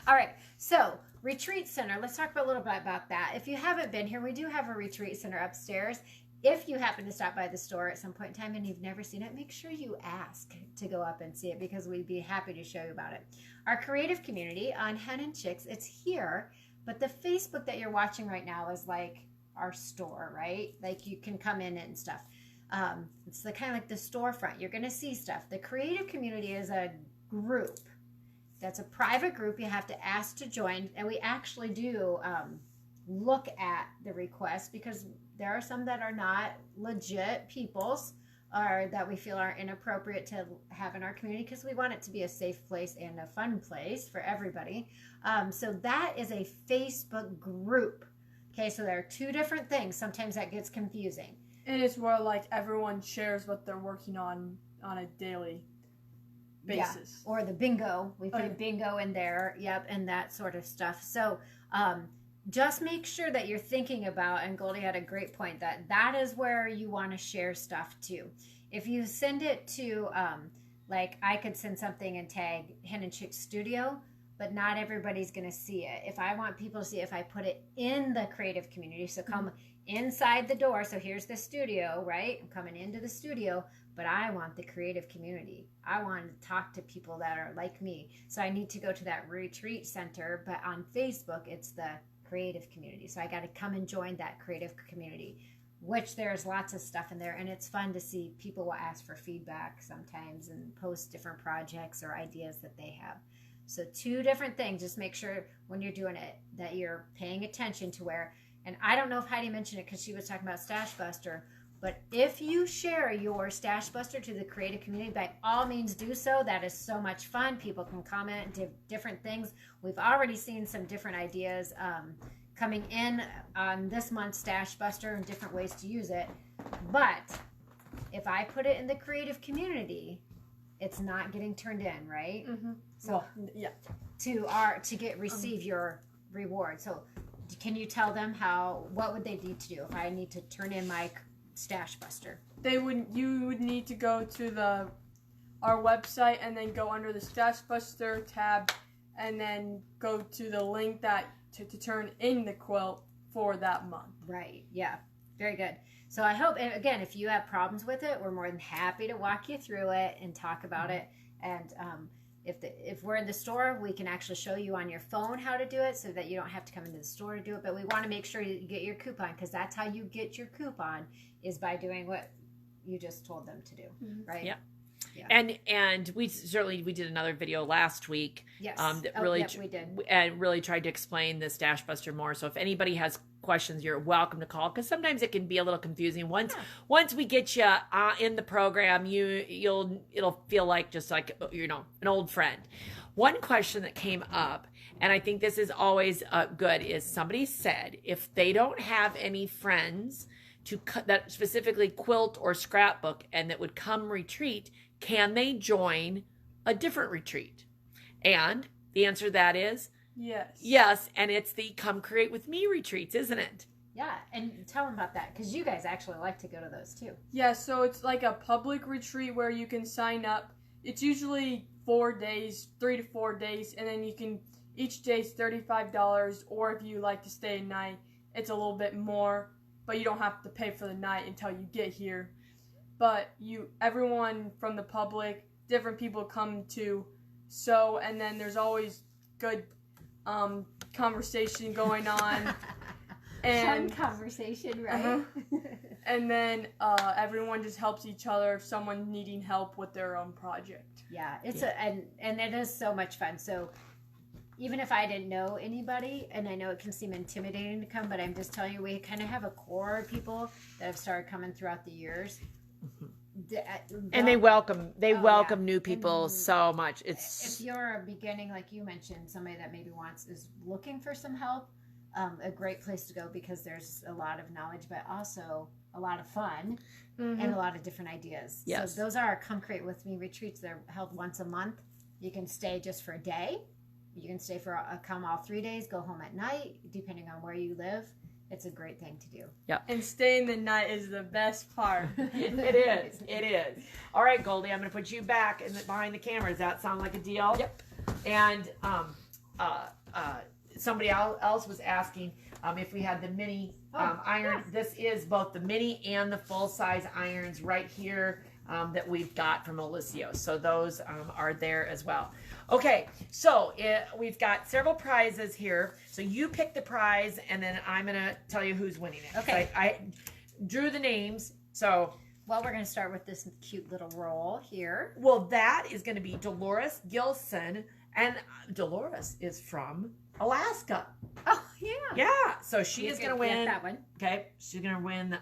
All right. So, Retreat Center. Let's talk a little bit about that. If you haven't been here, we do have a Retreat Center upstairs. If you happen to stop by the store at some point in time and you've never seen it, make sure you ask to go up and see it because we'd be happy to show you about it. Our creative community on Hen and Chicks, it's here, but the Facebook that you're watching right now is like our store, right? Like you can come in and stuff. It's kind of like the storefront. You're going to see stuff. The creative community is a group. That's a private group you have to ask to join, and we actually do look at the requests because there are some that are not legit peoples or that we feel are inappropriate to have in our community because we want it to be a safe place and a fun place for everybody. So that is a Facebook group. Okay, so there are two different things. Sometimes that gets confusing. And it's where everyone shares what they're working on a daily basis. Yeah. Or the bingo. We put bingo in there. Yep, and that sort of stuff. So just make sure that you're thinking about, and Goldie had a great point, that is where you want to share stuff too. If you send it to, I could send something and tag Hen Chicks Studio, but not everybody's going to see it. If I want people to see it, if I put it in the creative community, so come inside the door. So here's the studio, right? I'm coming into the studio, but I want the creative community. I want to talk to people that are like me. So I need to go to that retreat center, but on Facebook, it's the creative community. So I got to come and join that creative community, which there's lots of stuff in there. And it's fun to see people will ask for feedback sometimes and post different projects or ideas that they have. So two different things. Just make sure when you're doing it that you're paying attention to where, and I don't know if Heidi mentioned it because she was talking about Stashbuster. But if you share your Stashbuster to the creative community, by all means do so. That is so much fun. People can comment different things. We've already seen some different ideas coming in on this month's Stashbuster and different ways to use it. But if I put it in the creative community, it's not getting turned in, right? Mm-hmm. So yeah, to receive your reward. So can you tell them what would they need to do if I need to turn in my Stashbuster? You would need to go to our website and then go under the Stashbuster tab and then go to the link that to turn in the quilt for that month. Right. Yeah. Very good. So I hope, and again, if you have problems with it, we're more than happy to walk you through it and talk about it. And if we're in the store, we can actually show you on your phone how to do it so that you don't have to come into the store to do it. But we want to make sure you get your coupon, because that's how you get your coupon, is by doing what you just told them to do, right? Yeah. Yeah. And we did another video last week. Yes. That really we did. And really tried to explain this Stashbuster more. So if anybody has questions, you're welcome to call, because sometimes it can be a little confusing. Once we get you in the program, it'll feel like just like an old friend. One question that came up, and I think this is always good, is somebody said if they don't have any friends that specifically quilt or scrapbook and that would come retreat, can they join a different retreat? And the answer to that is yes, and it's the Come Create With Me retreats, isn't it? Yeah, and tell them about that, because you guys actually like to go to those too. Yeah, so it's like a public retreat where you can sign up. It's usually 4 days, 3 to 4 days, and then each day's $35, or if you like to stay a night, it's a little bit more, but you don't have to pay for the night until you get here. But everyone from the public, different people come to sew, and then there's always good conversation going on. Fun conversation, right? And then everyone just helps each other if someone's needing help with their own project. Yeah, and it is so much fun. So even if I didn't know anybody, and I know it can seem intimidating to come, but I'm just telling you, we kind of have a core of people that have started coming throughout the years. And they welcome new people so much. If you're a beginning, like you mentioned, somebody that maybe is looking for some help, a great place to go, because there's a lot of knowledge, but also a lot of fun and a lot of different ideas. Yes. So those are our Come Create With Me retreats. They're held once a month. You can stay just for a day. You can stay for come all 3 days, go home at night, depending on where you live. It's a great thing to do. Yep. And staying the night is the best part. It is. It is. All right, Goldie, I'm going to put you back behind the camera. Does that sound like a deal? Yep. And somebody else was asking if we had the mini iron. Yeah. This is both the mini and the full-size irons right here that we've got from Olysio. So those are there as well. Okay, so we've got several prizes here. So you pick the prize, and then I'm going to tell you who's winning it. Okay. I drew the names, so... Well, we're going to start with this cute little roll here. Well, that is going to be Dolores Gilson, and Dolores is from Alaska. Oh, yeah. Yeah, so she is going to win. That one. Okay, she's going to win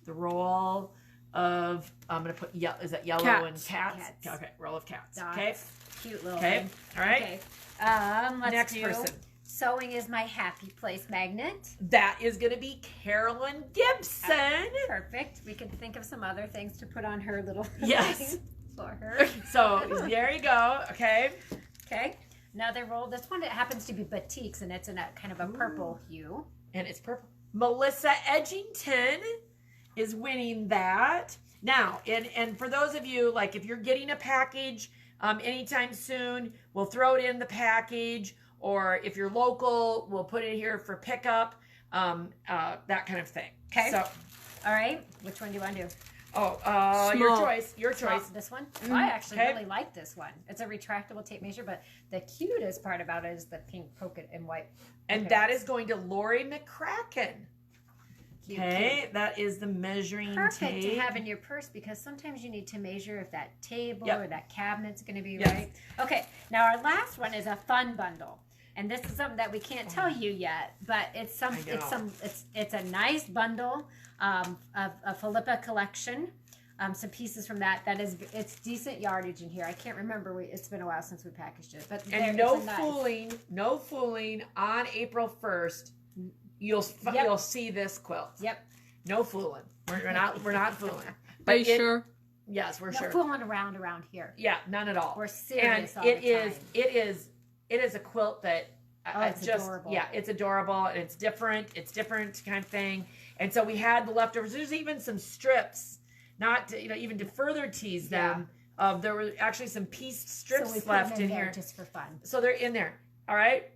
the roll of, I'm going to put, is that yellow cats. And cats? Cats. Okay, roll of cats. Dots. Okay. Cute little Okay, thing. all right. Okay. Let's Next do person. Sewing is my happy place magnet. That is going to be Carolyn Gibson. Perfect. We can think of some other things to put on her little Yes. thing for her. So there you go. Okay. Okay. Another roll. This one, it happens to be batiks, and it's in a kind of a purple hue. And it's purple. Melissa Edgington is winning that. Now, and for those of you, like if you're getting a package anytime soon, we'll throw it in the package. Or if you're local, we'll put it here for pickup, that kind of thing. Okay. So, all right. Which one do you want to do? Oh, your choice. Your choice. This one? Mm-hmm. I actually really like this one. It's a retractable tape measure, but the cutest part about it is the pink polka and white. And that is going to Lori McCracken. Cute, Okay, cute. that is the measuring Perfect tape. to have in your purse, because sometimes you need to measure if that table Yep. or that cabinet's going to be Yes. right. Okay, now our last one is a fun bundle. And this is something that we can't tell you yet, but it's a nice bundle of a Philippa collection. Some pieces from it's decent yardage in here. I can't remember. It's been a while since we packaged it, but no fooling. On April 1st, you'll see this quilt. Yep. No fooling. We're not fooling. Are you sure? Yes, we're no sure. Fooling around here. Yeah, none at all. We're serious. And it is a quilt that it's adorable. Yeah, it's adorable and it's different. It's different kind of thing. And so we had the leftovers. There's even some strips. Not to, even to further tease them. There were actually some pieced strips left in here just for fun. So they're in there. All right.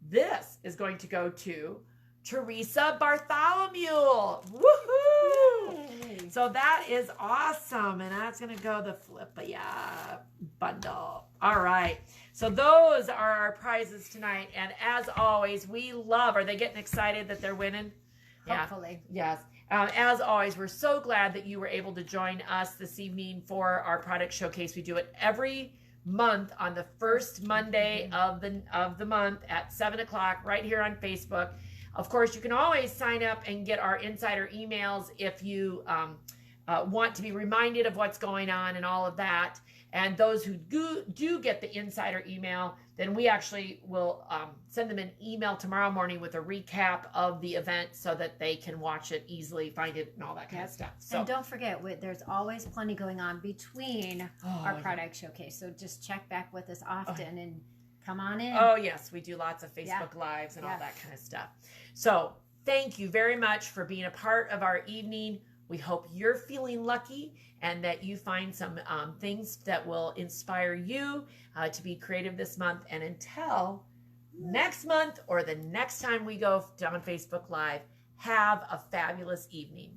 This is going to go to Teresa Bartholomew. Woohoo! Yay. So that is awesome, and that's going to go the Philippa bundle. All right. So those are our prizes tonight, and as always, we love. Are they getting excited that they're winning? Hopefully. Yeah. Yes. As always, we're so glad that you were able to join us this evening for our product showcase. We do it every month on the first Monday of the month at 7 o'clock right here on Facebook. Of course, you can always sign up and get our insider emails if you want to be reminded of what's going on and all of that. And those who do get the insider email, then we actually will send them an email tomorrow morning with a recap of the event so that they can watch it easily, find it, and all that kind of stuff. So, and don't forget, there's always plenty going on between our product showcase. So just check back with us often and come on in. Oh, yes. We do lots of Facebook Lives and all that kind of stuff. So thank you very much for being a part of our evening. We hope you're feeling lucky and that you find some things that will inspire you to be creative this month. And until next month or the next time we go on Facebook Live, have a fabulous evening.